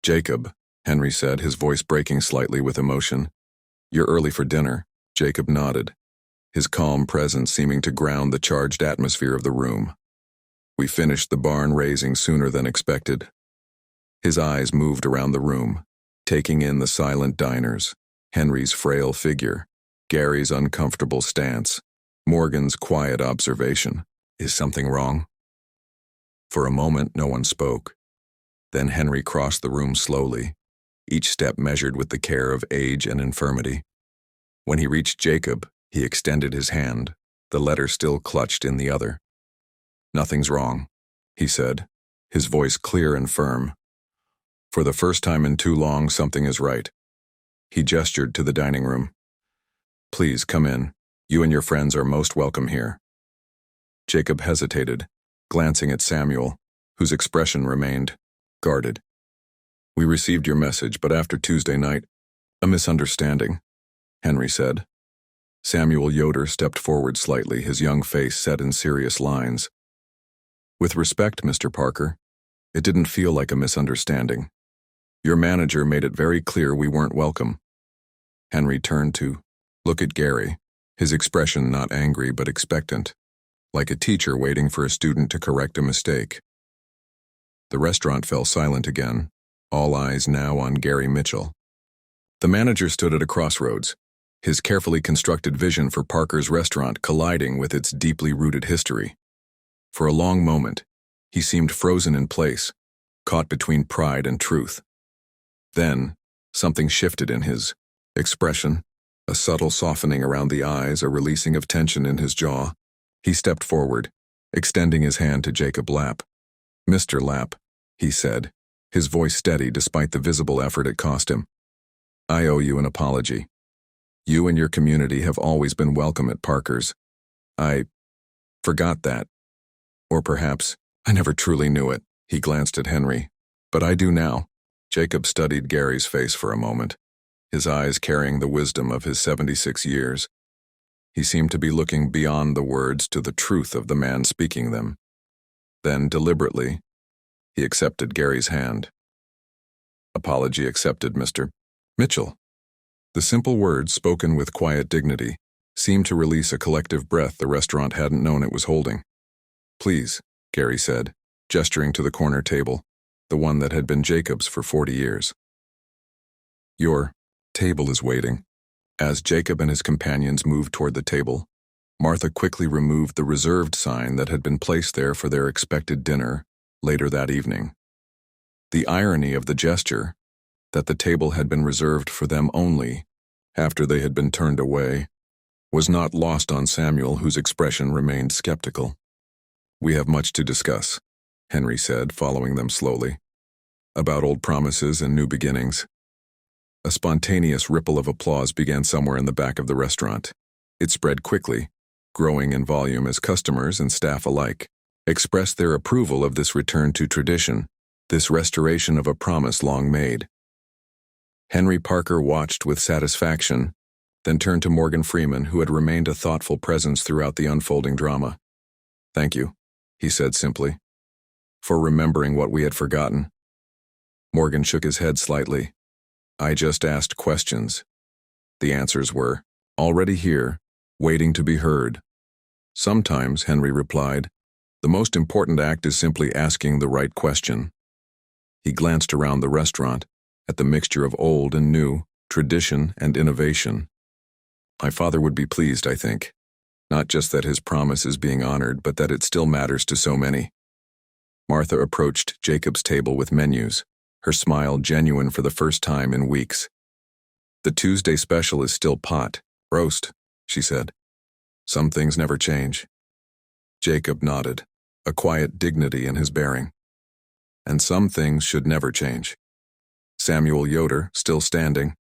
Jacob, Henry said, his voice breaking slightly with emotion. You're early for dinner. Jacob nodded, his calm presence seeming to ground the charged atmosphere of the room. We finished the barn raising sooner than expected. His eyes moved around the room, taking in the silent diners, Henry's frail figure, Gary's uncomfortable stance, Morgan's quiet observation. Is something wrong? For a moment, no one spoke. Then Henry crossed the room slowly, each step measured with the care of age and infirmity. When he reached Jacob, he extended his hand, the letter still clutched in the other. Nothing's wrong, he said, his voice clear and firm. For the first time in too long, something is right. He gestured to the dining room. Please come in. You and your friends are most welcome here. Jacob hesitated, glancing at Samuel, whose expression remained guarded. We received your message, but after Tuesday night, a misunderstanding, Henry said. Samuel Yoder stepped forward slightly, his young face set in serious lines. With respect, Mr. Parker, it didn't feel like a misunderstanding. Your manager made it very clear we weren't welcome. Henry turned to look at Gary, his expression not angry but expectant, like a teacher waiting for a student to correct a mistake. The restaurant fell silent again, all eyes now on Gary Mitchell. The manager stood at a crossroads, his carefully constructed vision for Parker's restaurant colliding with its deeply rooted history. For a long moment, he seemed frozen in place, caught between pride and truth. Then, something shifted in his expression, a subtle softening around the eyes, a releasing of tension in his jaw. He stepped forward, extending his hand to Jacob Lapp. "Mr. Lapp," he said, his voice steady despite the visible effort it cost him. "I owe you an apology. You and your community have always been welcome at Parker's. I forgot that. Or perhaps I never truly knew it." He glanced at Henry. "But I do now." Jacob studied Gary's face for a moment, his eyes carrying the wisdom of his 76 years. He seemed to be looking beyond the words to the truth of the man speaking them. Then, deliberately, he accepted Gary's hand. "Apology accepted, Mr. Mitchell." The simple words, spoken with quiet dignity, seemed to release a collective breath the restaurant hadn't known it was holding. "Please," Gary said, gesturing to the corner table, the one that had been Jacob's for 40 years. "Your table is waiting." As Jacob and his companions moved toward the table, Martha quickly removed the reserved sign that had been placed there for their expected dinner later that evening. The irony of the gesture, that the table had been reserved for them only after they had been turned away, was not lost on Samuel, whose expression remained skeptical. "We have much to discuss," Henry said, following them slowly. "About old promises and new beginnings." A spontaneous ripple of applause began somewhere in the back of the restaurant. It spread quickly, growing in volume as customers and staff alike expressed their approval of this return to tradition, this restoration of a promise long made. Henry Parker watched with satisfaction, then turned to Morgan Freeman, who had remained a thoughtful presence throughout the unfolding drama. "Thank you," he said simply, "for remembering what we had forgotten." Morgan shook his head slightly. "I just asked questions. The answers were already here, waiting to be heard." "Sometimes," Henry replied, "the most important act is simply asking the right question." He glanced around the restaurant, at the mixture of old and new, tradition and innovation. "My father would be pleased, I think. Not just that his promise is being honored, but that it still matters to so many." Martha approached Jacob's table with menus, her smile genuine for the first time in weeks. "The Tuesday special is still pot roast," she said. "Some things never change." Jacob nodded, a quiet dignity in his bearing. "And some things should never change." Samuel Yoder, still standing,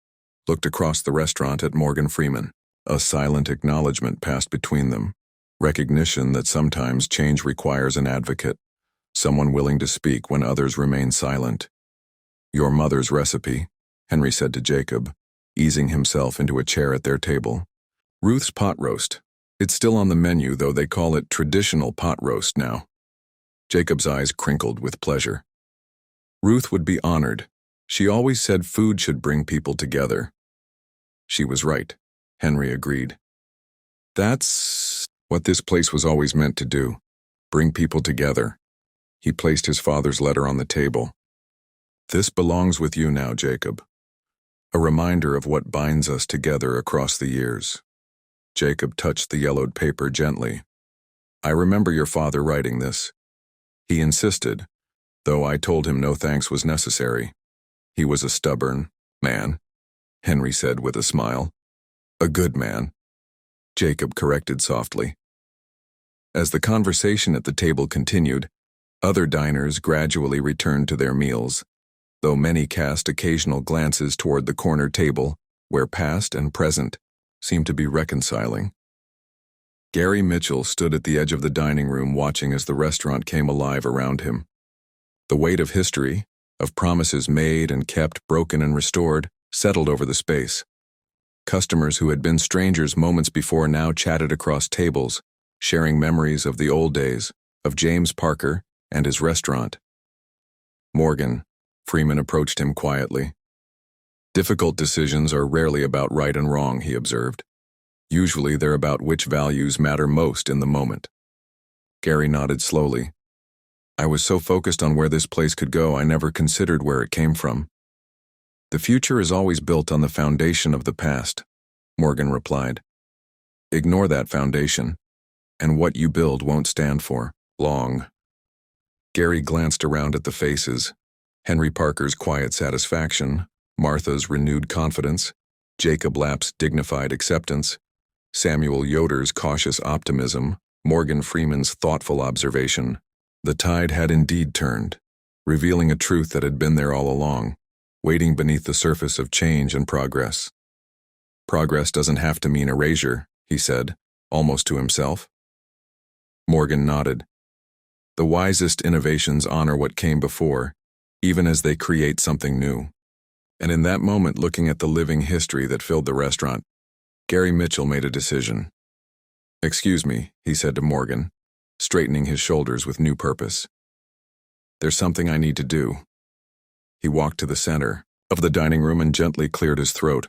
looked across the restaurant at Morgan Freeman. A silent acknowledgement passed between them, recognition that sometimes change requires an advocate, someone willing to speak when others remain silent. "Your mother's recipe," Henry said to Jacob, easing himself into a chair at their table. "Ruth's pot roast. It's still on the menu, though they call it traditional pot roast now." Jacob's eyes crinkled with pleasure. Ruth would be honored. She always said food should bring people together. She was right, Henry agreed. "That's what this place was always meant to do, bring people together." He placed his father's letter on the table. "This belongs with you now, Jacob. A reminder of what binds us together across the years." Jacob touched the yellowed paper gently. "I remember your father writing this. He insisted, though I told him no thanks was necessary. He was a stubborn man," Henry said with a smile. "A good man," Jacob corrected softly. As the conversation at the table continued, other diners gradually returned to their meals, though many cast occasional glances toward the corner table, where past and present seemed to be reconciling. Gary Mitchell stood at the edge of the dining room watching as the restaurant came alive around him. The weight of history, of promises made and kept, broken and restored, settled over the space. Customers who had been strangers moments before now chatted across tables, sharing memories of the old days, of James Parker and his restaurant. "Morgan," Freeman approached him quietly. "Difficult decisions are rarely about right and wrong," he observed. "Usually they're about which values matter most in the moment." Gary nodded slowly. "I was so focused on where this place could go, I never considered where it came from." "The future is always built on the foundation of the past," Morgan replied. "Ignore that foundation, and what you build won't stand for long." Gary glanced around at the faces, Henry Parker's quiet satisfaction, Martha's renewed confidence, Jacob Lapp's dignified acceptance, Samuel Yoder's cautious optimism, Morgan Freeman's thoughtful observation. The tide had indeed turned, revealing a truth that had been there all along, waiting beneath the surface of change and progress. Progress doesn't have to mean erasure, he said, almost to himself. Morgan nodded. The wisest innovations honor what came before, even as they create something new. And in that moment, looking at the living history that filled the restaurant, Gary Mitchell made a decision. "Excuse me," he said to Morgan, straightening his shoulders with new purpose. "There's something I need to do." He walked to the center of the dining room and gently cleared his throat,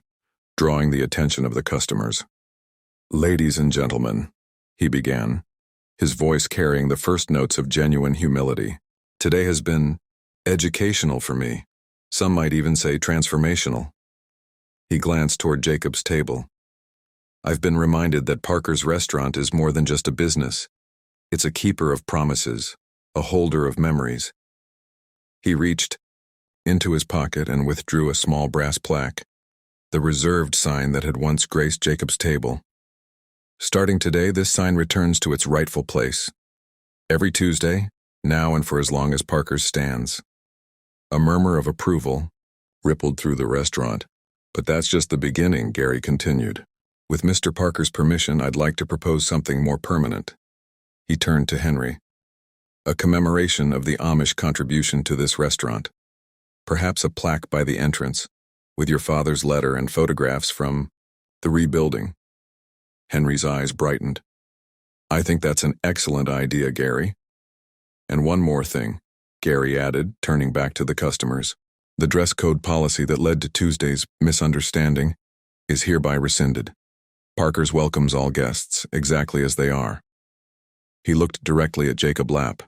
drawing the attention of the customers. "Ladies and gentlemen," he began, his voice carrying the first notes of genuine humility. "Today has been educational for me. Some might even say transformational." He glanced toward Jacob's table. "I've been reminded that Parker's restaurant is more than just a business. It's a keeper of promises, a holder of memories." He reached into his pocket and withdrew a small brass plaque, the reserved sign that had once graced Jacob's table. "Starting today, this sign returns to its rightful place. Every Tuesday, now and for as long as Parker's stands." A murmur of approval rippled through the restaurant. "But that's just the beginning," Gary continued. "With Mr. Parker's permission, I'd like to propose something more permanent." He turned to Henry. "A commemoration of the Amish contribution to this restaurant. Perhaps a plaque by the entrance, with your father's letter and photographs from the rebuilding." Henry's eyes brightened. "I think that's an excellent idea, Gary. And one more thing," Gary added, turning back to the customers. "The dress code policy that led to Tuesday's misunderstanding is hereby rescinded. Parker's welcomes all guests, exactly as they are." He looked directly at Jacob Lapp.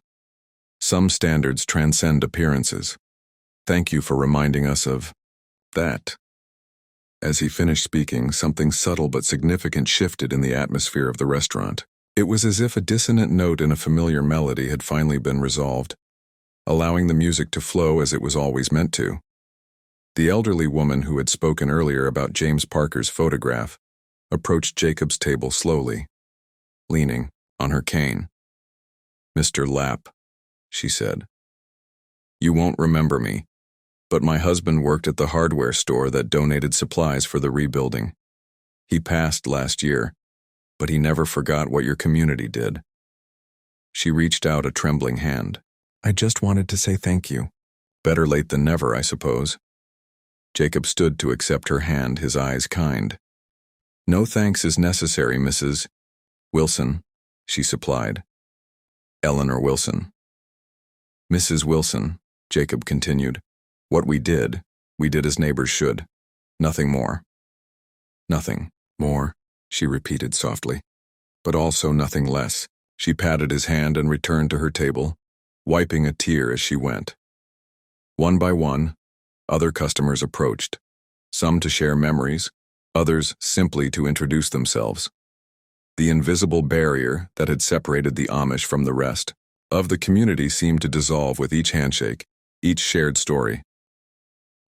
"Some standards transcend appearances. Thank you for reminding us of that." As he finished speaking, something subtle but significant shifted in the atmosphere of the restaurant. It was as if a dissonant note in a familiar melody had finally been resolved, allowing the music to flow as it was always meant to. The elderly woman who had spoken earlier about James Parker's photograph approached Jacob's table slowly, leaning on her cane. "Mr. Lapp," she said, "you won't remember me, but my husband worked at the hardware store that donated supplies for the rebuilding. He passed last year, but he never forgot what your community did." She reached out a trembling hand. "I just wanted to say thank you." "Better late than never, I suppose." Jacob stood to accept her hand, his eyes kind. "No thanks is necessary, Mrs. Wilson," she supplied. "Eleanor Wilson." "Mrs. Wilson," Jacob continued, "what we did as neighbors should. Nothing more." "Nothing more," she repeated softly. "But also nothing less." She patted his hand and returned to her table, wiping a tear as she went. One by one, other customers approached, some to share memories, others simply to introduce themselves. The invisible barrier that had separated the Amish from the rest of the community seemed to dissolve with each handshake, each shared story.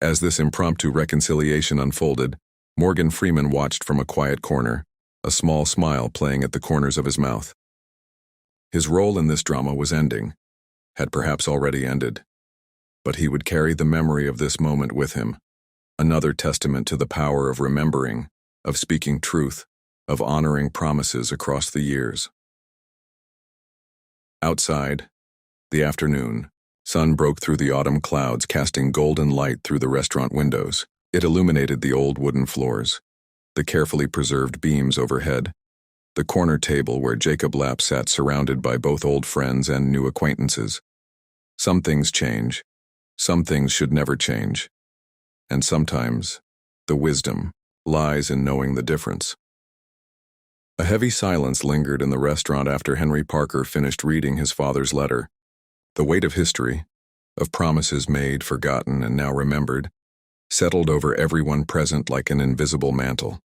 As this impromptu reconciliation unfolded, Morgan Freeman watched from a quiet corner, a small smile playing at the corners of his mouth. His role in this drama was ending, had perhaps already ended, but he would carry the memory of this moment with him, another testament to the power of remembering, of speaking truth, of honoring promises across the years. Outside, the afternoon sun broke through the autumn clouds, casting golden light through the restaurant windows. It illuminated the old wooden floors, the carefully preserved beams overhead, the corner table where Jacob Lapp sat surrounded by both old friends and new acquaintances. Some things change, some things should never change, and sometimes the wisdom lies in knowing the difference. A heavy silence lingered in the restaurant after Henry Parker finished reading his father's letter. The weight of history, of promises made, forgotten, and now remembered, settled over everyone present like an invisible mantle.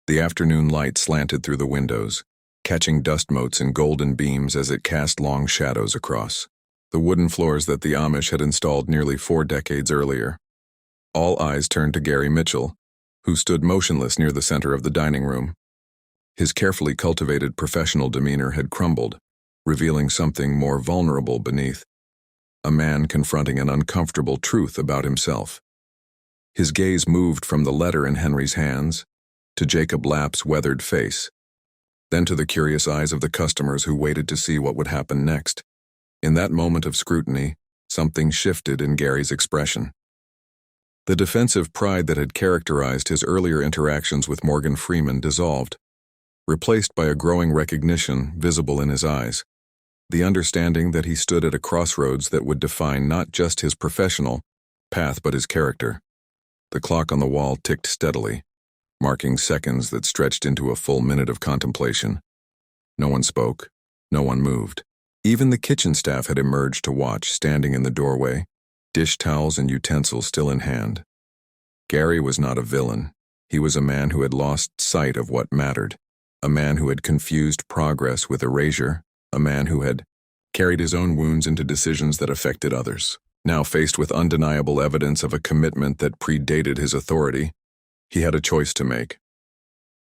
The afternoon light slanted through the windows, catching dust motes and golden beams as it cast long shadows across the wooden floors that the Amish had installed nearly 4 decades earlier. All eyes turned to Gary Mitchell, who stood motionless near the center of the dining room. His carefully cultivated professional demeanor had crumbled, revealing something more vulnerable beneath. A man confronting an uncomfortable truth about himself. His gaze moved from the letter in Henry's hands to Jacob Lapp's weathered face, then to the curious eyes of the customers who waited to see what would happen next. In that moment of scrutiny, something shifted in Gary's expression. The defensive pride that had characterized his earlier interactions with Morgan Freeman dissolved, replaced by a growing recognition visible in his eyes, the understanding that he stood at a crossroads that would define not just his professional path but his character. The clock on the wall ticked steadily, marking seconds that stretched into a full minute of contemplation. No one spoke, no one moved. Even the kitchen staff had emerged to watch, standing in the doorway, dish towels and utensils still in hand. Gary was not a villain. He was a man who had lost sight of what mattered, a man who had confused progress with erasure, a man who had carried his own wounds into decisions that affected others. Now faced with undeniable evidence of a commitment that predated his authority, he had a choice to make.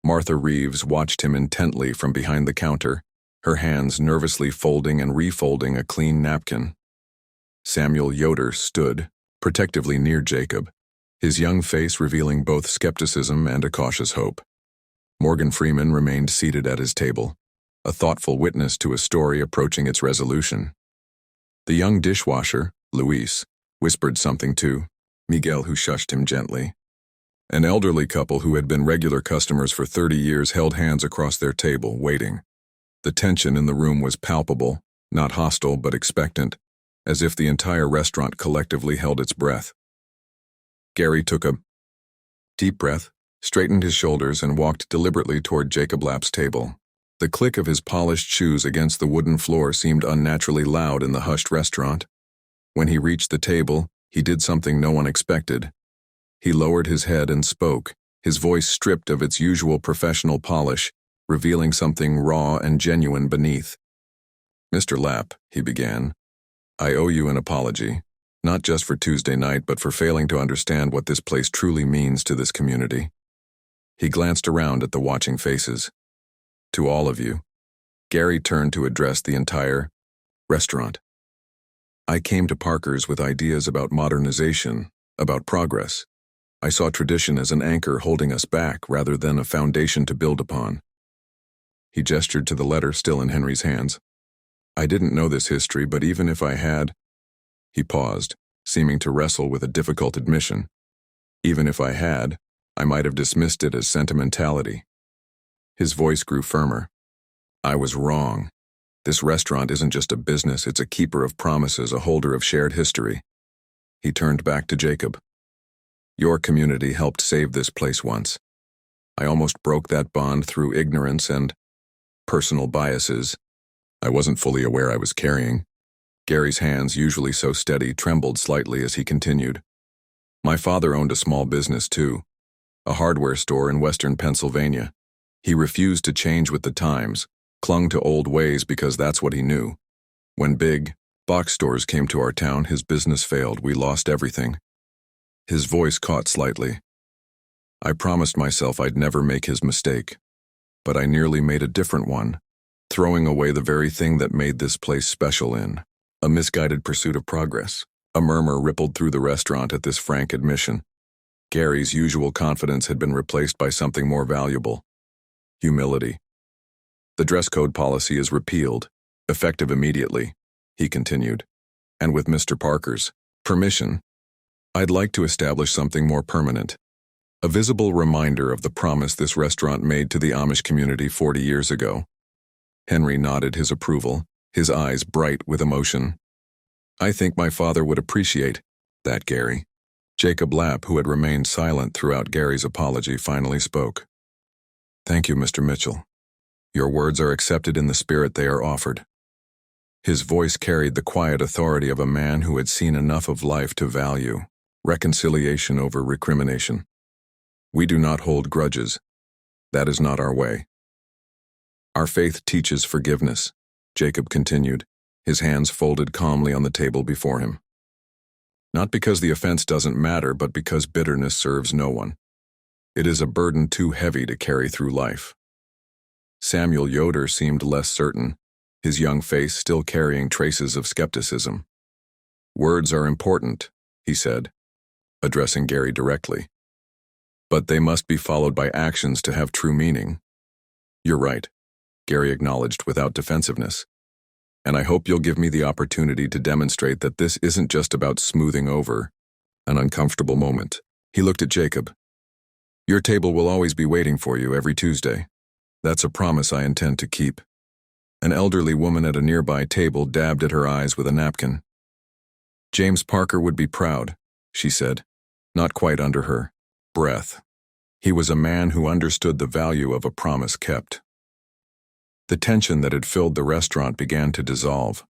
Martha Reeves watched him intently from behind the counter, her hands nervously folding and refolding a clean napkin. Samuel Yoder stood, protectively near Jacob, his young face revealing both skepticism and a cautious hope. Morgan Freeman remained seated at his table, a thoughtful witness to a story approaching its resolution. The young dishwasher, Luis, whispered something to Miguel, who shushed him gently. An elderly couple who had been regular customers for 30 years held hands across their table, waiting. The tension in the room was palpable, not hostile but expectant, as if the entire restaurant collectively held its breath. Gary took a deep breath, straightened his shoulders, and walked deliberately toward Jacob Lapp's table. The click of his polished shoes against the wooden floor seemed unnaturally loud in the hushed restaurant. When he reached the table, he did something no one expected. He lowered his head and spoke, his voice stripped of its usual professional polish, revealing something raw and genuine beneath. "Mr. Lapp," he began, "I owe you an apology, not just for Tuesday night but for failing to understand what this place truly means to this community." He glanced around at the watching faces. "To all of you." Gary turned to address the entire restaurant. "I came to Parker's with ideas about modernization, about progress. I saw tradition as an anchor holding us back rather than a foundation to build upon." He gestured to the letter still in Henry's hands. "I didn't know this history, but even if I had—" He paused, seeming to wrestle with a difficult admission. "Even if I had, I might have dismissed it as sentimentality." His voice grew firmer. "I was wrong. This restaurant isn't just a business, it's a keeper of promises, a holder of shared history." He turned back to Jacob. "Your community helped save this place once. I almost broke that bond through ignorance and personal biases I wasn't fully aware I was carrying." Gary's hands, usually so steady, trembled slightly as he continued. "My father owned a small business too, a hardware store in western Pennsylvania. He refused to change with the times, clung to old ways because that's what he knew. When big box stores came to our town, his business failed. We lost everything." His voice caught slightly. "I promised myself I'd never make his mistake, but I nearly made a different one, throwing away the very thing that made this place special in a misguided pursuit of progress." A murmur rippled through the restaurant at this frank admission. Gary's usual confidence had been replaced by something more valuable: humility. "The dress code policy is repealed, effective immediately," he continued. "And with Mr. Parker's permission, I'd like to establish something more permanent. A visible reminder of the promise this restaurant made to the Amish community 40 years ago." Henry nodded his approval, his eyes bright with emotion. "I think my father would appreciate that, Gary." Jacob Lapp, who had remained silent throughout Gary's apology, finally spoke. "Thank you, Mr. Mitchell. Your words are accepted in the spirit they are offered." His voice carried the quiet authority of a man who had seen enough of life to value reconciliation over recrimination. "We do not hold grudges. That is not our way. Our faith teaches forgiveness," Jacob continued, his hands folded calmly on the table before him. "Not because the offense doesn't matter, but because bitterness serves no one. It is a burden too heavy to carry through life. Samuel Yoder seemed less certain, his young face still carrying traces of skepticism. Words are important, he said, addressing Gary directly. But they must be followed by actions to have true meaning. You're right, Gary acknowledged without defensiveness. And I hope you'll give me the opportunity to demonstrate that this isn't just about smoothing over an uncomfortable moment. He looked at Jacob. Your table will always be waiting for you every Tuesday. That's a promise I intend to keep. An elderly woman at a nearby table dabbed at her eyes with a napkin. James Parker would be proud, she said, not quite under her breath. He was a man who understood the value of a promise kept. The tension that had filled the restaurant began to dissolve,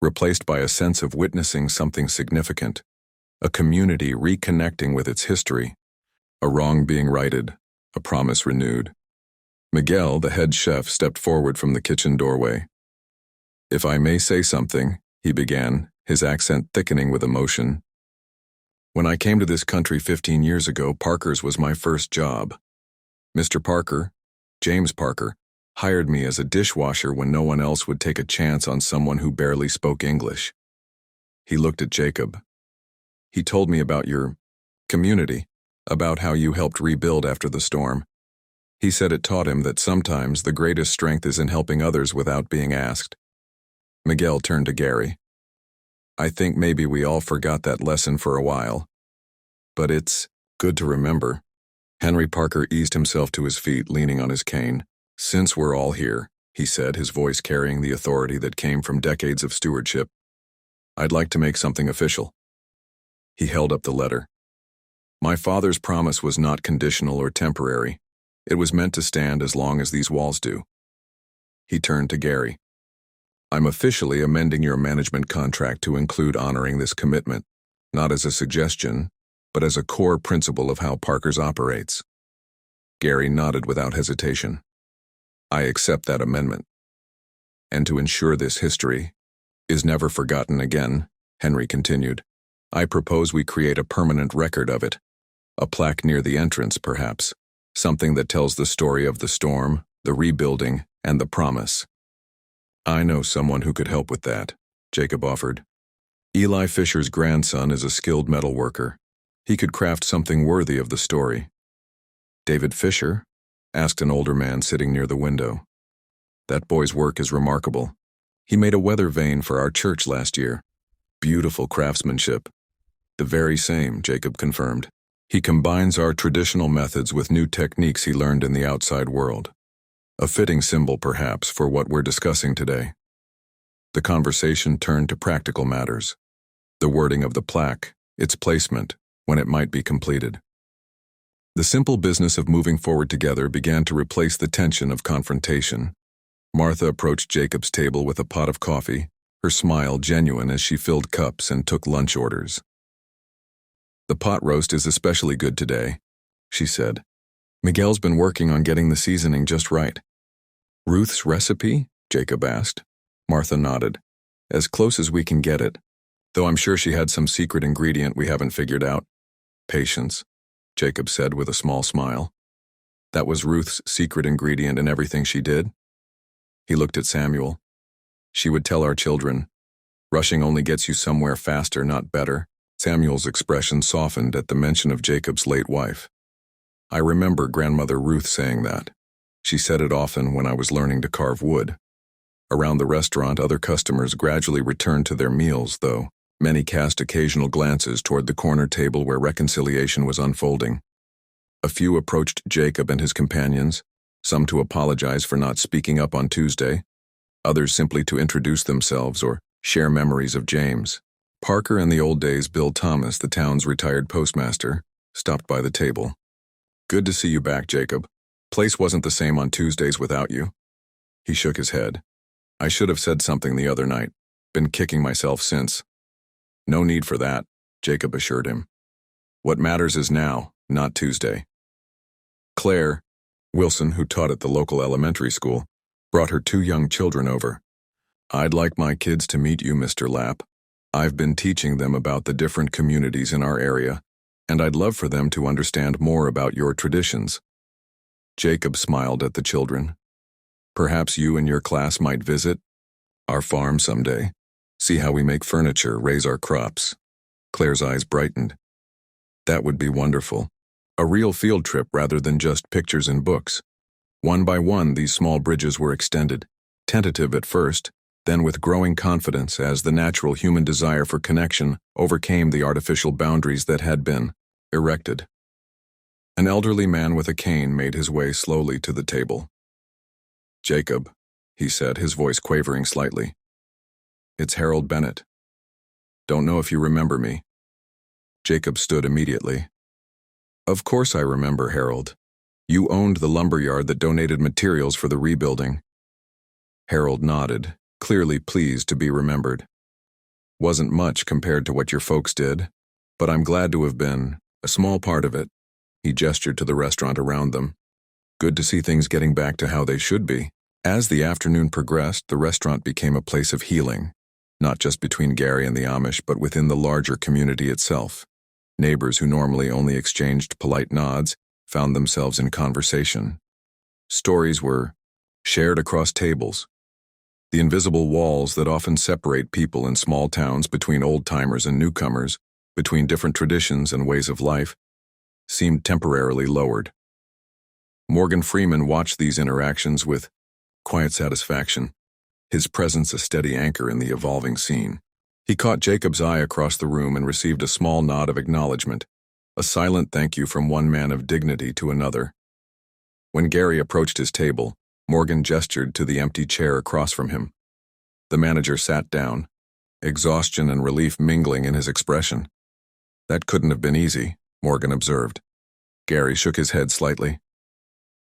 replaced by a sense of witnessing something significant, a community reconnecting with its history, a wrong being righted, a promise renewed. Miguel, the head chef, stepped forward from the kitchen doorway. If I may say something, he began, his accent thickening with emotion. When I came to this country 15 years ago, Parker's was my first job. Mr. Parker, James Parker, hired me as a dishwasher when no one else would take a chance on someone who barely spoke English. He looked at Jacob. He told me about your community, about how you helped rebuild after the storm. He said it taught him that sometimes the greatest strength is in helping others without being asked. Miguel turned to Gary. I think maybe we all forgot that lesson for a while. But it's good to remember. Henry Parker eased himself to his feet, leaning on his cane. Since we're all here, he said, his voice carrying the authority that came from decades of stewardship, I'd like to make something official. He held up the letter. My father's promise was not conditional or temporary. It was meant to stand as long as these walls do. He turned to Gary. I'm officially amending your management contract to include honoring this commitment, not as a suggestion, but as a core principle of how Parker's operates. Gary nodded without hesitation. I accept that amendment. And to ensure this history is never forgotten again, Henry continued, I propose we create a permanent record of it. A plaque near the entrance, perhaps. Something that tells the story of the storm, the rebuilding, and the promise. I know someone who could help with that, Jacob offered. Eli Fisher's grandson is a skilled metal worker. He could craft something worthy of the story. David Fisher? Asked an older man sitting near the window. That boy's work is remarkable. He made a weather vane for our church last year. Beautiful craftsmanship. The very same, Jacob confirmed. He combines our traditional methods with new techniques he learned in the outside world. A fitting symbol, perhaps, for what we're discussing today. The conversation turned to practical matters. The wording of the plaque, its placement, when it might be completed. The simple business of moving forward together began to replace the tension of confrontation. Martha approached Jacob's table with a pot of coffee, her smile genuine as she filled cups and took lunch orders. The pot roast is especially good today, she said. Miguel's been working on getting the seasoning just right. Ruth's recipe? Jacob asked. Martha nodded. As close as we can get it, though I'm sure she had some secret ingredient we haven't figured out. Patience, Jacob said with a small smile. That was Ruth's secret ingredient in everything she did? He looked at Samuel. She would tell our children, rushing only gets you somewhere faster, not better. Samuel's expression softened at the mention of Jacob's late wife. I remember Grandmother Ruth saying that. She said it often when I was learning to carve wood. Around the restaurant, other customers gradually returned to their meals, though many cast occasional glances toward the corner table where reconciliation was unfolding. A few approached Jacob and his companions, some to apologize for not speaking up on Tuesday, others simply to introduce themselves or share memories of James. Parker and the old days Bill Thomas, the town's retired postmaster, stopped by the table. Good to see you back, Jacob. Place wasn't the same on Tuesdays without you. He shook his head. I should have said something the other night. Been kicking myself since. No need for that, Jacob assured him. What matters is now, not Tuesday. Claire, Wilson, who taught at the local elementary school, brought her 2 young children over. I'd like my kids to meet you, Mr. Lapp. I've been teaching them about the different communities in our area. and I'd love for them to understand more about your traditions. Jacob smiled at the children. Perhaps you and your class might visit our farm someday. See how we make furniture, raise our crops. Claire's eyes brightened. That would be wonderful. A real field trip rather than just pictures in books. One by one, these small bridges were extended, tentative at first, then with growing confidence as the natural human desire for connection overcame the artificial boundaries that had been erected. An elderly man with a cane made his way slowly to the table. Jacob, he said, his voice quavering slightly. It's Harold Bennett. Don't know if you remember me. Jacob stood immediately. Of course I remember, Harold. You owned the lumberyard that donated materials for the rebuilding. Harold nodded, clearly pleased to be remembered. Wasn't much compared to what your folks did, but I'm glad to have been a small part of it. He gestured to the restaurant around them. Good to see things getting back to how they should be. As the afternoon progressed, the restaurant became a place of healing, not just between Gary and the Amish, but within the larger community itself. Neighbors who normally only exchanged polite nods found themselves in conversation. Stories were shared across tables. The invisible walls that often separate people in small towns between old-timers and newcomers, between different traditions and ways of life, seemed temporarily lowered. Morgan Freeman watched these interactions with quiet satisfaction, his presence a steady anchor in the evolving scene. He caught Jacob's eye across the room and received a small nod of acknowledgement, a silent thank you from one man of dignity to another. When Gary approached his table, Morgan gestured to the empty chair across from him. The manager sat down, exhaustion and relief mingling in his expression. That couldn't have been easy, Morgan observed. Gary shook his head slightly.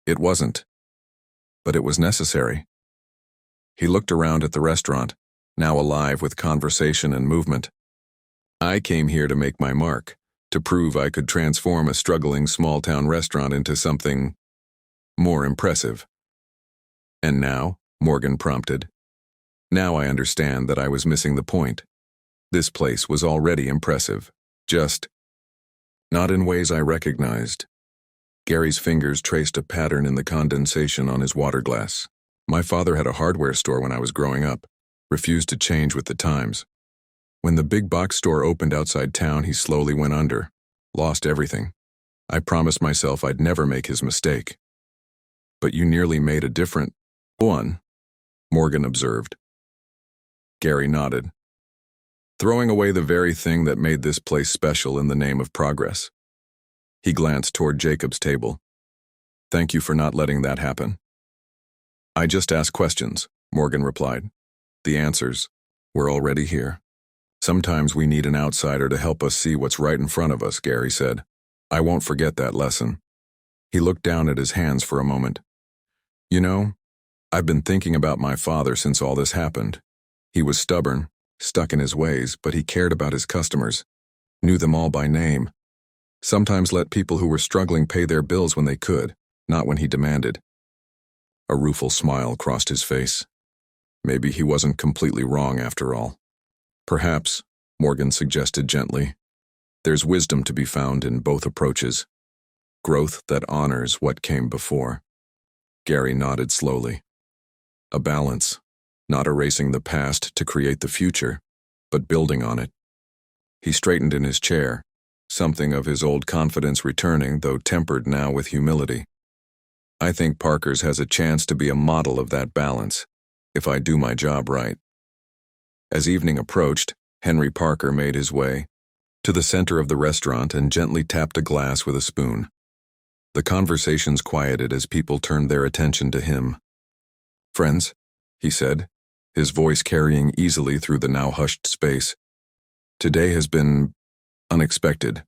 It wasn't. But it was necessary. He looked around at the restaurant, now alive with conversation and movement. I came here to make my mark, to prove I could transform a struggling small-town restaurant into something more impressive. And now, Morgan prompted. Now I understand that I was missing the point. This place was already impressive, just not in ways I recognized. Gary's fingers traced a pattern in the condensation on his water glass. My father had a hardware store when I was growing up, refused to change with the times. When the big box store opened outside town, he slowly went under, lost everything. I promised myself I'd never make his mistake. But you nearly made a different one, Morgan observed. Gary nodded. Throwing away the very thing that made this place special in the name of progress. He glanced toward Jacob's table. Thank you for not letting that happen. I just asked questions, Morgan replied. The answers were already here. Sometimes we need an outsider to help us see what's right in front of us, Gary said. I won't forget that lesson. He looked down at his hands for a moment. You know, I've been thinking about my father since all this happened. He was stubborn, stuck in his ways, but he cared about his customers, knew them all by name. Sometimes let people who were struggling pay their bills when they could, not when he demanded. A rueful smile crossed his face. Maybe he wasn't completely wrong after all. Perhaps, Morgan suggested gently, there's wisdom to be found in both approaches. Growth that honors what came before. Gary nodded slowly. A balance, not erasing the past to create the future, but building on it. He straightened in his chair, something of his old confidence returning, though tempered now with humility. I think Parker's has a chance to be a model of that balance, if I do my job right. As evening approached, Henry Parker made his way to the center of the restaurant and gently tapped a glass with a spoon. The conversations quieted as people turned their attention to him. Friends, he said, his voice carrying easily through the now hushed space. Today has been unexpected,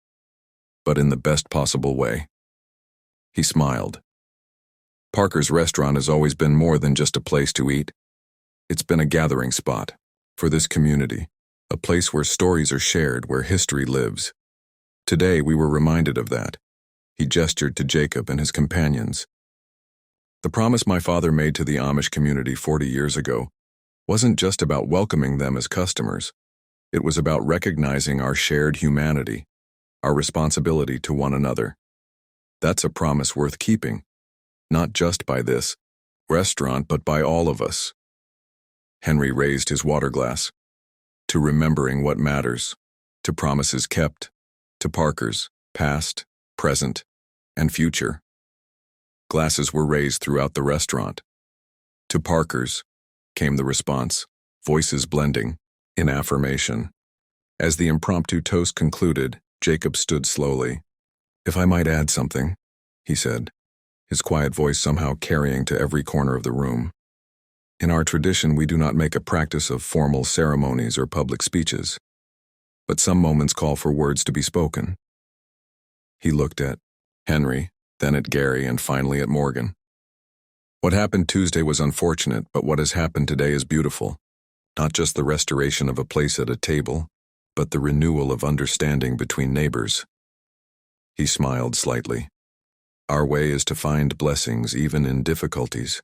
but in the best possible way. He smiled. Parker's restaurant has always been more than just a place to eat. It's been a gathering spot for this community, a place where stories are shared, where history lives. Today we were reminded of that. He gestured to Jacob and his companions. The promise my father made to the Amish community 40 years ago wasn't just about welcoming them as customers. It was about recognizing our shared humanity, our responsibility to one another. That's a promise worth keeping, not just by this restaurant, but by all of us. Henry raised his water glass. To remembering what matters, to promises kept, to Parker's, past, present, and future. Glasses were raised throughout the restaurant. To Parker's, came the response, voices blending, in affirmation. As the impromptu toast concluded, Jacob stood slowly. "If I might add something," he said, his quiet voice somehow carrying to every corner of the room. "In our tradition, we do not make a practice of formal ceremonies or public speeches, but some moments call for words to be spoken." He looked at Henry, then at Gary, and finally at Morgan. "What happened Tuesday was unfortunate, but what has happened today is beautiful. Not just the restoration of a place at a table, but the renewal of understanding between neighbors." He smiled slightly. "Our way is to find blessings even in difficulties.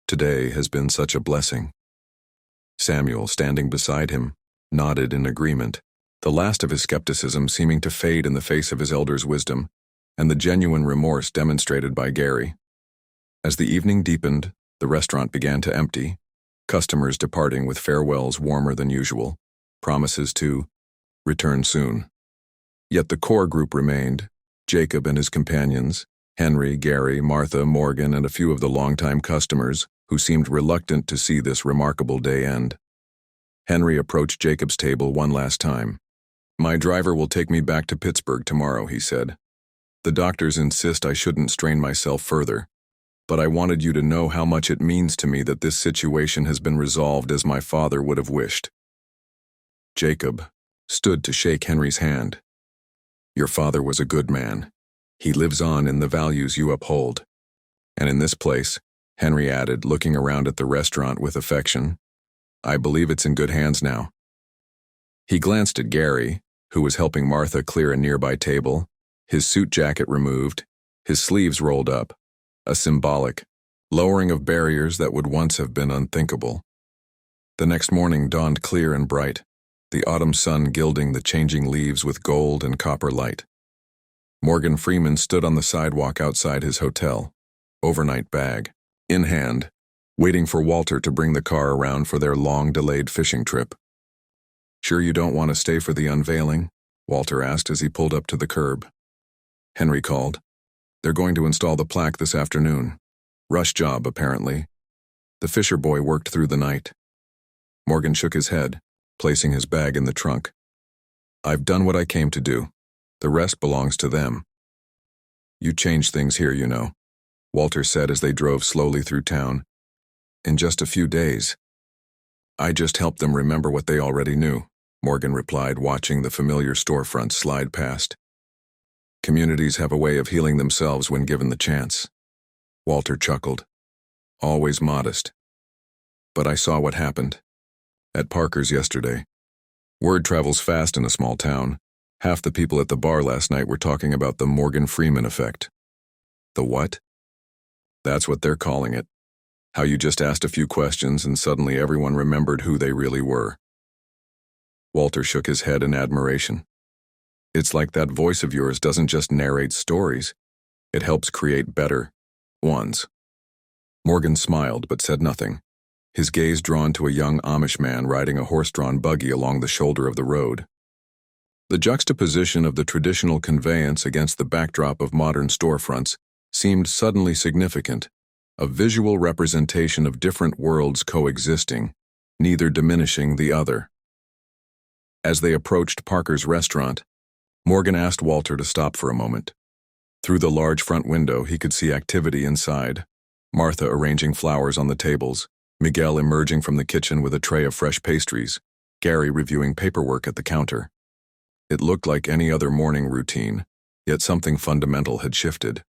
Today has been such a blessing." Samuel, standing beside him, nodded in agreement, the last of his skepticism seeming to fade in the face of his elder's wisdom, and the genuine remorse demonstrated by Gary. As the evening deepened, the restaurant began to empty, customers departing with farewells warmer than usual, promises to return soon. Yet the core group remained, Jacob and his companions, Henry, Gary, Martha, Morgan, and a few of the longtime customers who seemed reluctant to see this remarkable day end. Henry approached Jacob's table one last time. "My driver will take me back to Pittsburgh tomorrow," he said. "The doctors insist I shouldn't strain myself further, but I wanted you to know how much it means to me that this situation has been resolved as my father would have wished." Jacob stood to shake Henry's hand. "Your father was a good man. He lives on in the values you uphold. And in this place," Henry added, looking around at the restaurant with affection, "I believe it's in good hands now." He glanced at Gary, who was helping Martha clear a nearby table, his suit jacket removed, his sleeves rolled up, a symbolic lowering of barriers that would once have been unthinkable. The next morning dawned clear and bright, the autumn sun gilding the changing leaves with gold and copper light. Morgan Freeman stood on the sidewalk outside his hotel, overnight bag in hand, waiting for Walter to bring the car around for their long-delayed fishing trip. "Sure you don't want to stay for the unveiling?" Walter asked as he pulled up to the curb. Henry called. "They're going to install the plaque this afternoon. Rush job, apparently. The Fisher boy worked through the night." Morgan shook his head, placing his bag in the trunk. "I've done what I came to do. The rest belongs to them." "You changed things here, you know," Walter said as they drove slowly through town. "In just a few days." "I just helped them remember what they already knew," Morgan replied, watching the familiar storefronts slide past. "Communities have a way of healing themselves when given the chance." Walter chuckled. "Always modest. But I saw what happened at Parker's yesterday. Word travels fast in a small town. Half the people at the bar last night were talking about the Morgan Freeman effect." "The what?" "That's what they're calling it. How you just asked a few questions and suddenly everyone remembered who they really were." Walter shook his head in admiration. "It's like that voice of yours doesn't just narrate stories. It helps create better ones." Morgan smiled but said nothing, his gaze drawn to a young Amish man riding a horse-drawn buggy along the shoulder of the road. The juxtaposition of the traditional conveyance against the backdrop of modern storefronts seemed suddenly significant, a visual representation of different worlds coexisting, neither diminishing the other. As they approached Parker's restaurant, Morgan asked Walter to stop for a moment. Through the large front window, he could see activity inside, Martha arranging flowers on the tables, Miguel emerging from the kitchen with a tray of fresh pastries, Gary reviewing paperwork at the counter. It looked like any other morning routine, yet something fundamental had shifted.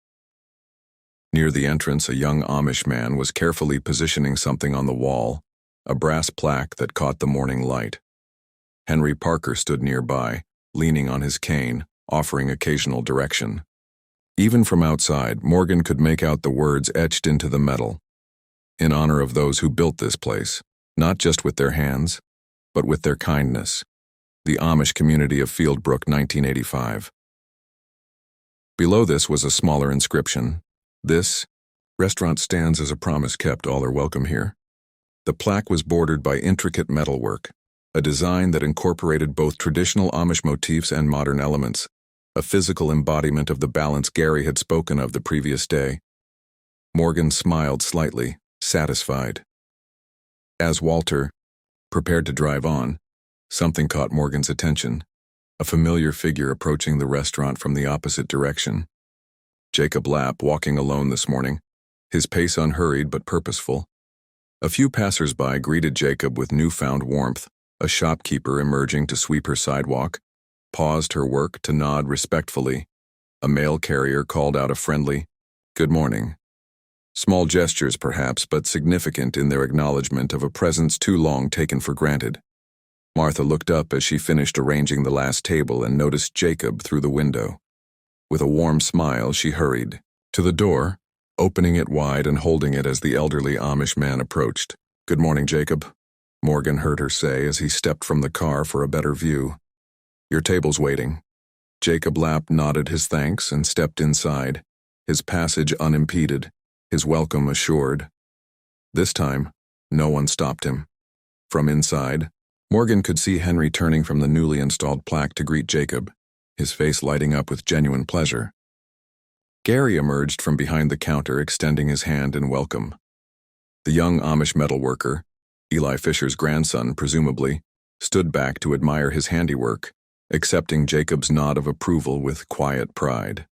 Near the entrance, a young Amish man was carefully positioning something on the wall, a brass plaque that caught the morning light. Henry Parker stood nearby, leaning on his cane, offering occasional direction. Even from outside, Morgan could make out the words etched into the metal. In honor of those who built this place, not just with their hands, but with their kindness. The Amish community of Fieldbrook, 1985. Below this was a smaller inscription. This restaurant stands as a promise kept, all are welcome here. The plaque was bordered by intricate metalwork, a design that incorporated both traditional Amish motifs and modern elements, a physical embodiment of the balance Gary had spoken of the previous day. Morgan smiled slightly, satisfied. As Walter prepared to drive on, something caught Morgan's attention, a familiar figure approaching the restaurant from the opposite direction. Jacob Lapp walking alone this morning, his pace unhurried but purposeful. A few passers-by greeted Jacob with newfound warmth. A shopkeeper emerging to sweep her sidewalk paused her work to nod respectfully. A mail carrier called out a friendly, "Good morning." Small gestures perhaps, but significant in their acknowledgement of a presence too long taken for granted. Martha looked up as she finished arranging the last table and noticed Jacob through the window. With a warm smile, she hurried to the door, opening it wide and holding it as the elderly Amish man approached. "Good morning, Jacob," Morgan heard her say as he stepped from the car for a better view. "Your table's waiting." Jacob Lapp nodded his thanks and stepped inside, his passage unimpeded, his welcome assured. This time, no one stopped him. From inside, Morgan could see Henry turning from the newly installed plaque to greet Jacob, his face lighting up with genuine pleasure. Gary emerged from behind the counter, extending his hand in welcome. The young Amish metalworker, Eli Fisher's grandson presumably, stood back to admire his handiwork, accepting Jacob's nod of approval with quiet pride.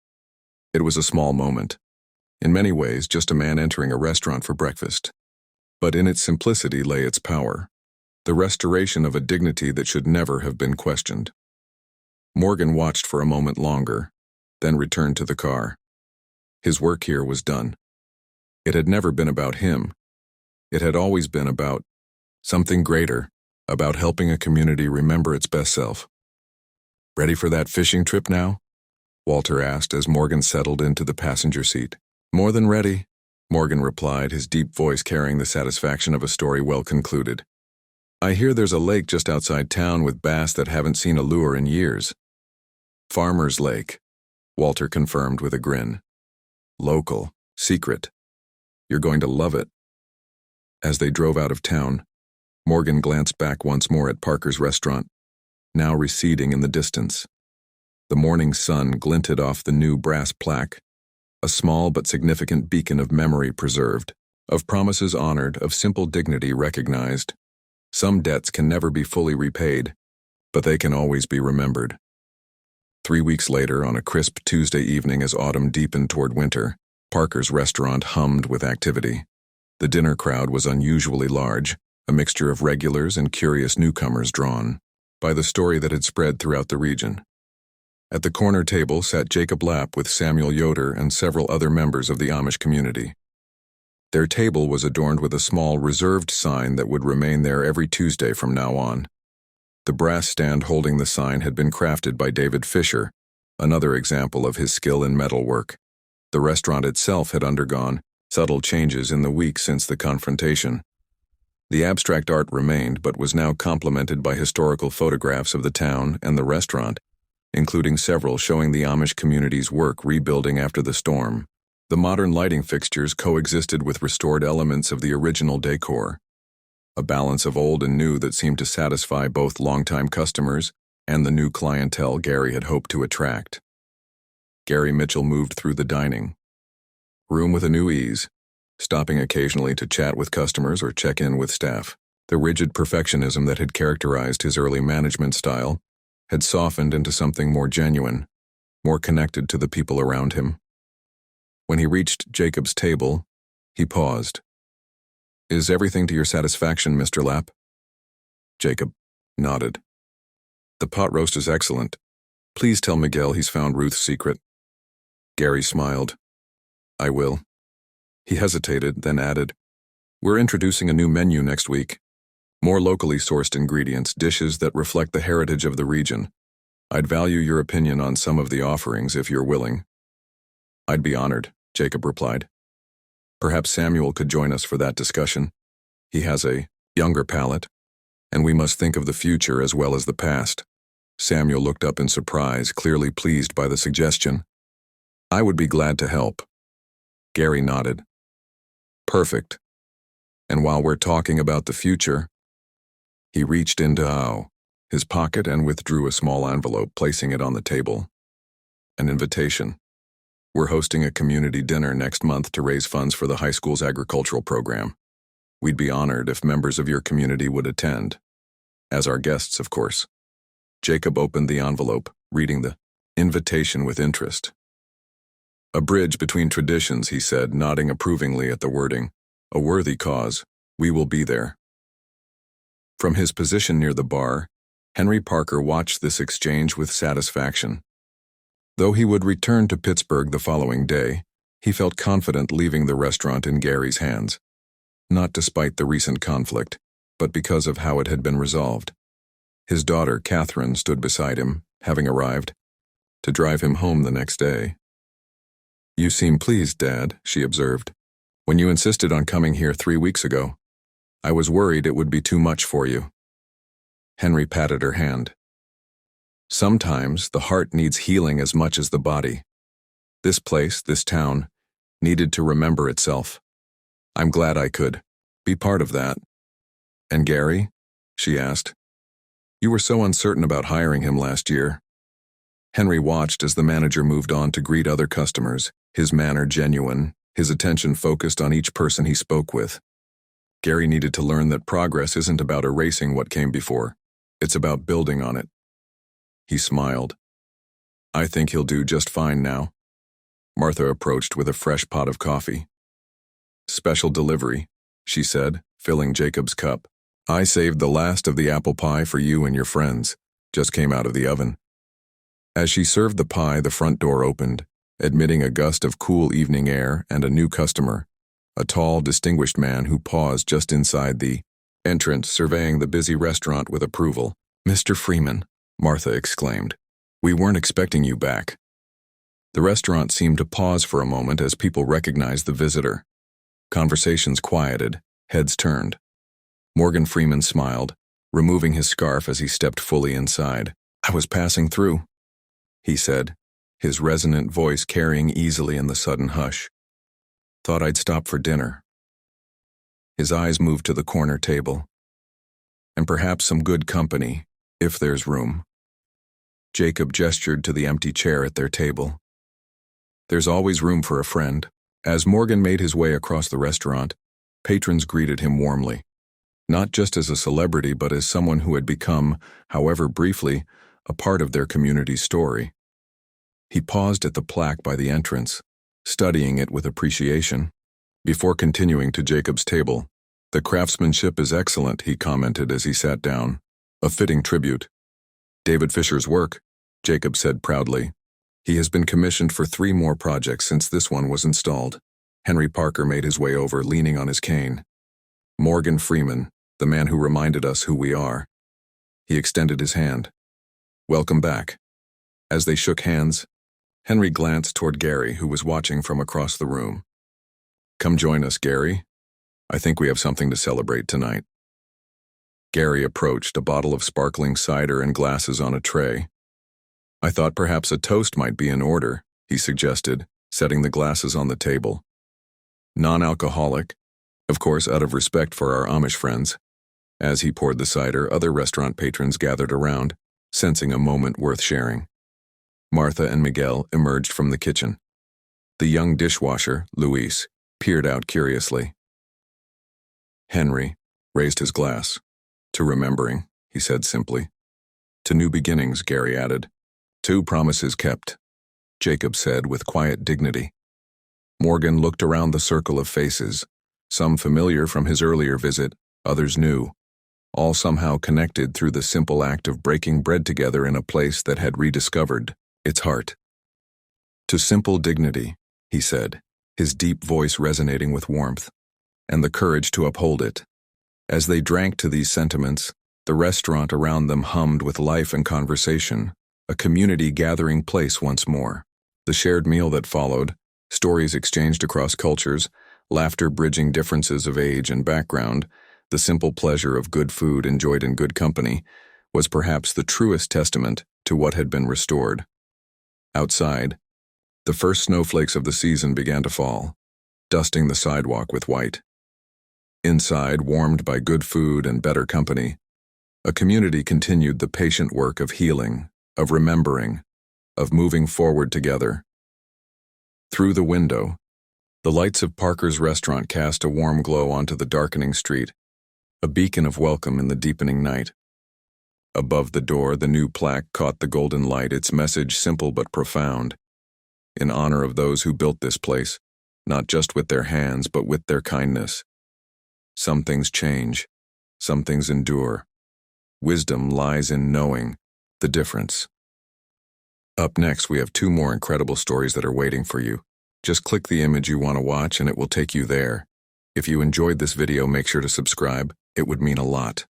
It was a small moment. In many ways, just a man entering a restaurant for breakfast. But in its simplicity lay its power, the restoration of a dignity that should never have been questioned. Morgan watched for a moment longer, then returned to the car. His work here was done. It had never been about him. It had always been about something greater, about helping a community remember its best self. "Ready for that fishing trip now?" Walter asked as Morgan settled into the passenger seat. "More than ready," Morgan replied, his deep voice carrying the satisfaction of a story well concluded. "I hear there's a lake just outside town with bass that haven't seen a lure in years." "Farmer's Lake," Walter confirmed with a grin. "Local, secret. You're going to love it." As they drove out of town, Morgan glanced back once more at Parker's restaurant, now receding in the distance. The morning sun glinted off the new brass plaque, a small but significant beacon of memory preserved, of promises honored, of simple dignity recognized. Some debts can never be fully repaid, but they can always be remembered. 3 weeks later, on a crisp Tuesday evening as autumn deepened toward winter, Parker's restaurant hummed with activity. The dinner crowd was unusually large, a mixture of regulars and curious newcomers drawn by the story that had spread throughout the region. At the corner table sat Jacob Lapp with Samuel Yoder and several other members of the Amish community. Their table was adorned with a small reserved sign that would remain there every Tuesday from now on. The brass stand holding the sign had been crafted by David Fisher, another example of his skill in metalwork. The restaurant itself had undergone subtle changes in the weeks since the confrontation. The abstract art remained, but was now complemented by historical photographs of the town and the restaurant, including several showing the Amish community's work rebuilding after the storm. The modern lighting fixtures coexisted with restored elements of the original decor, a balance of old and new that seemed to satisfy both longtime customers and the new clientele Gary had hoped to attract. Gary Mitchell moved through the dining room with a new ease, stopping occasionally to chat with customers or check in with staff. The rigid perfectionism that had characterized his early management style had softened into something more genuine, more connected to the people around him. When he reached Jacob's table, he paused. "Is everything to your satisfaction, Mr. Lapp?" Jacob nodded. "The pot roast is excellent. Please tell Miguel he's found Ruth's secret." Gary smiled. "I will." He hesitated, then added, "We're introducing a new menu next week. More locally sourced ingredients, dishes that reflect the heritage of the region. I'd value your opinion on some of the offerings if you're willing." "I'd be honored," Jacob replied. "Perhaps Samuel could join us for that discussion. He has a younger palate, and we must think of the future as well as the past." Samuel looked up in surprise, clearly pleased by the suggestion. I would be glad to help. Gary nodded. Perfect. And while we're talking about the future, he reached into his pocket and withdrew a small envelope, placing it on the table. An invitation. We're hosting a community dinner next month to raise funds for the high school's agricultural program. We'd be honored if members of your community would attend. As our guests, of course. Jacob opened the envelope, reading the invitation with interest. A bridge between traditions, he said, nodding approvingly at the wording. A worthy cause. We will be there. From his position near the bar, Henry Parker watched this exchange with satisfaction. Though he would return to Pittsburgh the following day, he felt confident leaving the restaurant in Gary's hands. Not despite the recent conflict, but because of how it had been resolved. His daughter, Catherine, stood beside him, having arrived, to drive him home the next day. You seem pleased, Dad, she observed. When you insisted on coming here 3 weeks ago, I was worried it would be too much for you. Henry patted her hand. Sometimes the heart needs healing as much as the body. This place, this town, needed to remember itself. I'm glad I could be part of that. And Gary? She asked. You were so uncertain about hiring him last year. Henry watched as the manager moved on to greet other customers, his manner genuine, his attention focused on each person he spoke with. Gary needed to learn that progress isn't about erasing what came before. It's about building on it. He smiled. I think he'll do just fine now. Martha approached with a fresh pot of coffee. Special delivery, she said, filling Jacob's cup. I saved the last of the apple pie for you and your friends. Just came out of the oven. As she served the pie, the front door opened, admitting a gust of cool evening air and a new customer, a tall, distinguished man who paused just inside the entrance, surveying the busy restaurant with approval. Mr. Freeman, Martha exclaimed. We weren't expecting you back. The restaurant seemed to pause for a moment as people recognized the visitor. Conversations quieted, heads turned. Morgan Freeman smiled, removing his scarf as he stepped fully inside. I was passing through, he said, his resonant voice carrying easily in the sudden hush. Thought I'd stop for dinner. His eyes moved to the corner table. And perhaps some good company, if there's room. Jacob gestured to the empty chair at their table. There's always room for a friend. As Morgan made his way across the restaurant, patrons greeted him warmly. Not just as a celebrity, but as someone who had become, however briefly, a part of their community's story. He paused at the plaque by the entrance, studying it with appreciation, before continuing to Jacob's table. The craftsmanship is excellent, he commented as he sat down. A fitting tribute. David Fisher's work, Jacob said proudly. He has been commissioned for 3 more projects since this one was installed. Henry Parker made his way over, leaning on his cane. Morgan Freeman, the man who reminded us who we are. He extended his hand. Welcome back. As they shook hands, Henry glanced toward Gary, who was watching from across the room. Come join us, Gary. I think we have something to celebrate tonight. Gary approached, a bottle of sparkling cider and glasses on a tray. I thought perhaps a toast might be in order, he suggested, setting the glasses on the table. Non-alcoholic, of course out of respect for our Amish friends. As he poured the cider, other restaurant patrons gathered around, sensing a moment worth sharing. Martha and Miguel emerged from the kitchen. The young dishwasher, Luis, peered out curiously. Henry raised his glass. To remembering, he said simply. To new beginnings, Gary added. 2 promises kept, Jacob said with quiet dignity. Morgan looked around the circle of faces, some familiar from his earlier visit, others new, all somehow connected through the simple act of breaking bread together in a place that had rediscovered its heart. To simple dignity, he said, his deep voice resonating with warmth, and the courage to uphold it. As they drank to these sentiments, the restaurant around them hummed with life and conversation, a community gathering place once more. The shared meal that followed, stories exchanged across cultures, laughter bridging differences of age and background, the simple pleasure of good food enjoyed in good company, was perhaps the truest testament to what had been restored. Outside, The first snowflakes of the season began to fall, dusting the sidewalk with white. Inside, warmed by good food and better company, a community continued the patient work of healing, of remembering, of moving forward together. Through the window, the lights of Parker's restaurant cast a warm glow onto the darkening street, a beacon of welcome in the deepening night. Above the door, the new plaque caught the golden light, its message simple but profound. In honor of those who built this place, not just with their hands, but with their kindness. Some things change, some things endure. Wisdom lies in knowing the difference. Up next, we have 2 more incredible stories that are waiting for you. Just click the image you want to watch and it will take you there. If you enjoyed this video, make sure to subscribe. It would mean a lot.